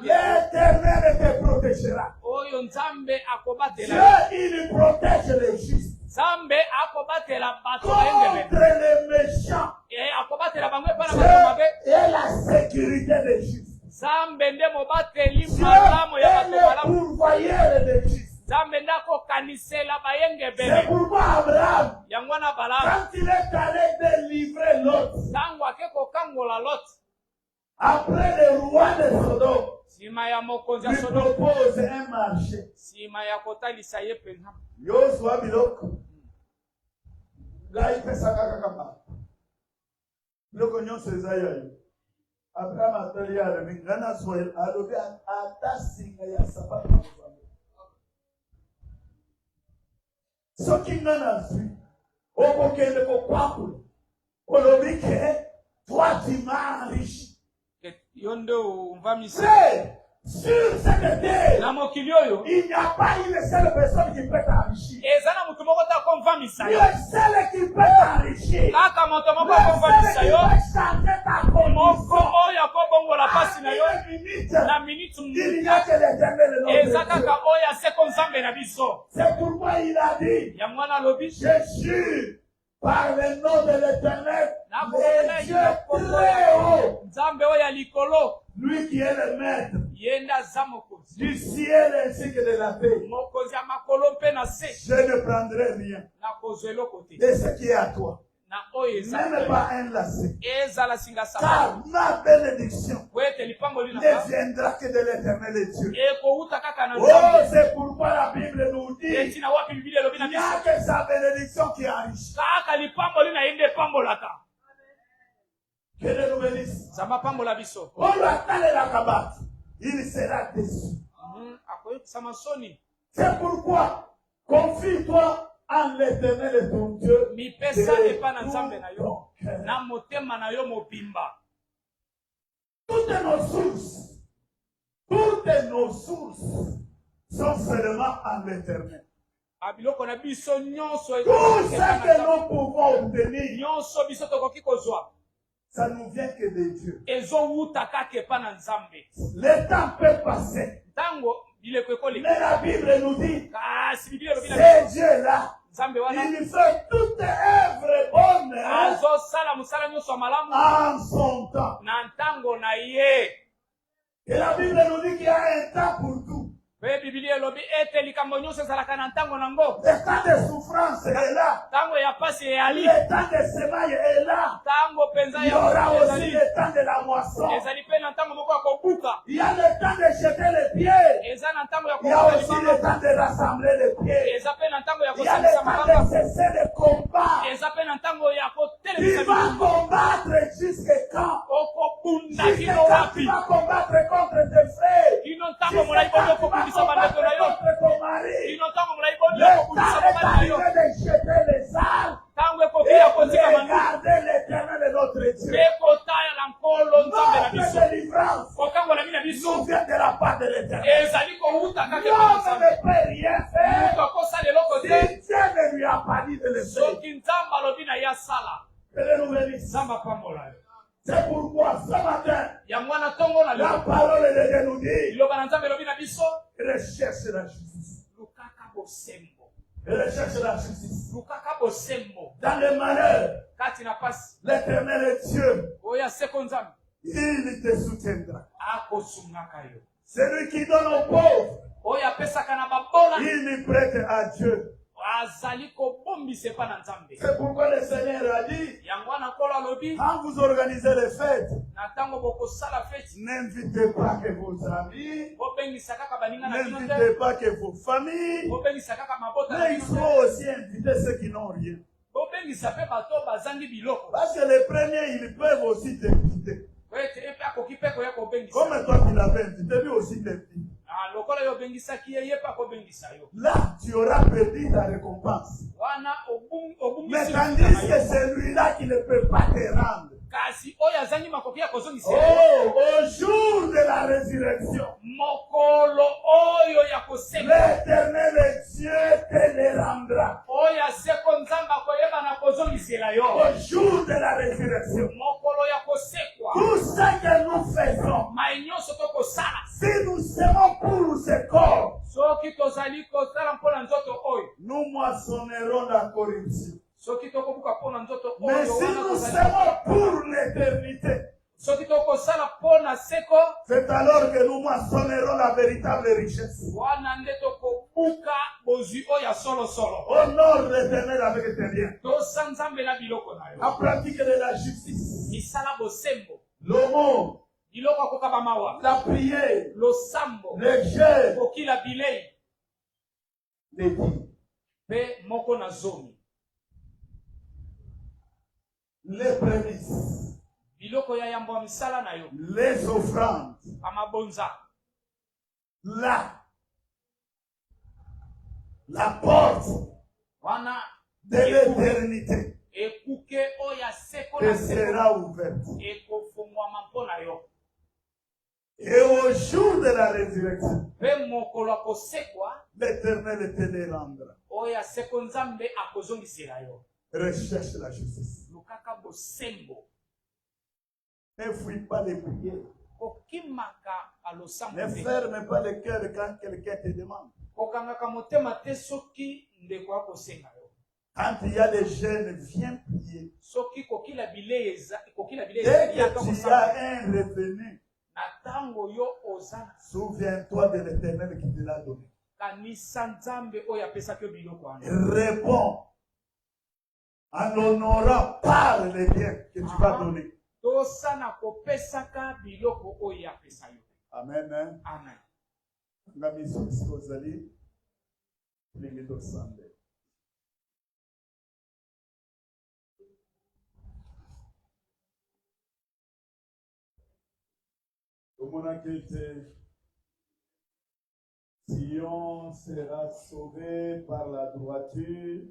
L'Éternel te protégera. Dieu, il protège les justes contre les méchants. Dieu est la sécurité des justes. Dieu est le pourvoyeur des justes. C'est pourquoi Abraham, quand il est allé délivrer Lot, après le roi de Sodome, lui propose un marché. Yosua biloko. Gai pesaka kakamba. Biloko nyonso eza yayo. Abraham atali ya ngana soel alobi atasinga ya sapato. Soki ngana zwi okokende kokwakula olobi ke toi tu m'as enrichi. Sur cette terre, il n'y a pas une seule personne qui peut t'enrichir. Le seul qui peut t'enrichir, le seul qui peut changer ta condition, il n'y a que l'Éternel. C'est pourquoi il a dit, je jure par le nom de l'Éternel, le Dieu très haut, lui qui est le maître du ciel ainsi que de la terre, je ne prendrai rien de ce qui est à toi, même pas un lacet, car ma bénédiction ne viendra que de l'Éternel Dieu. Oh, c'est pourquoi la Bible nous dit, il n'y a que sa bénédiction qui enrichit. Que Dieu nous bénisse. On lui attend la cabane. Il sera déçu. C'est pourquoi confie-toi en l'Éternel et ton Dieu. Toutes nos sources sont seulement en l'Éternel. Tout ce que nous pouvons obtenir, ça nous vient que de Dieu. Le temps peut passer. Mais la Bible nous dit, c'est Dieu-là. Il fait toute œuvre bonne en son temps. Et la Bible nous dit qu'il y a un temps pour tout. Le temps de souffrance est là. Le temps de semaille est là. Il y aura aussi le temps de la moisson. Il y a le temps de jeter les pieds. Il y a aussi le temps de rassembler les pieds. Il y a le temps de cesser le combat. Tu vas combattre jusqu'à quand? Jusqu'à quand tu vas combattre contre tes frères? Jusqu'à quand tu vas combattre contre ton mari? Le temps est arrivé de jeter les armes et de regarder l'Éternel de notre Dieu. Notre délivrance nous vient de la part de l'Éternel. L'homme ne peut rien faire si Dieu ne lui a pas dit de le faire. Que Dieu nous bénisse. C'est pourquoi ce matin, la parole de Dieu nous dit, recherche la justice. Recherche la justice. Dans le malheur, l'Éternel est Dieu. Il te soutiendra. Celui qui donne aux pauvres, il prête à Dieu. C'est pourquoi le Seigneur a dit, quand vous organisez les fêtes, n'invitez pas que vos amis, n'invitez pas que vos familles, mais il faut aussi inviter ceux qui n'ont rien. Parce que les premiers, ils peuvent aussi t'inviter. Comme toi qui l'avais invité, lui aussi t'invite. Ah, lokola yo bengisaki ye pa ko bengisa yo. là tu auras perdu ta récompense. Wana Mais tandis que celui-là qui ne peut pas te rendre, kasi oyo azangi makoki ya kozongisa oh, au jour de la résurrection, mokolo oyo ya kosekwa l'Éternel Dieu te le rendra. oyo aseko nzambe akoyeba na kozongisela yo Au jour de la résurrection, mokolo ya kosekwa tout ce que nous faisons, mai nyonso tokosala si nous semons pour ce corps, soki tozali kosala mpo na nzoto oyo nous moissonnerons la corruption. soki tokobuka mpo na nzoto Mais oyo si wana nous tozali- semons pour l'éternité, soki tokosala mpo na seko c'est alors que nous moissonnerons la véritable richesse. wana nde tokobuka bozwi oyo ya solosolo Honore l'Éternel avec tes biens. tosa nzambe na biloko na yo La pratique de la justice, misala bosembo l'aumône, biloko akokaba mawa la prière, losambo le jeûne, kokila bilei les dîmes, mpe moko na zomi les prémices, biloko ya yambo ya misala na yo les offrandes, amabonza la porte wana de l'éternité ekuke oyo ya seko te na seko sera ouverte. ekofungwama mpo na yo Et au jour de la résurrection, mpe mokolo ya kosekwa l'Éternel te le rendra. oyo ya seko nzambe akozongisela yo Recherche la justice. lukaka bosembo Ne fuis pas les prières. kokimaka alosambo Ne te ferme pas le cœur quand quelqu'un te demande. kokangaka motema te soki ndeko akosenga yo Quand il y a des jeunes, viens prier. soki kokila bilei Dès yaka que tu kosala as un revenu, na ntango yo oza na souviens-toi de l'Éternel qui te l'a donné. kanisa nzambe oyo apesaki yo biloko wana Réponds en honorant par les biens que tu vas donner. tosa na kopesaka biloko oyo apesa yo Amen. Hein? amen Ngami sosi ozali lingi tosande. Sion sera sauvé par la droiture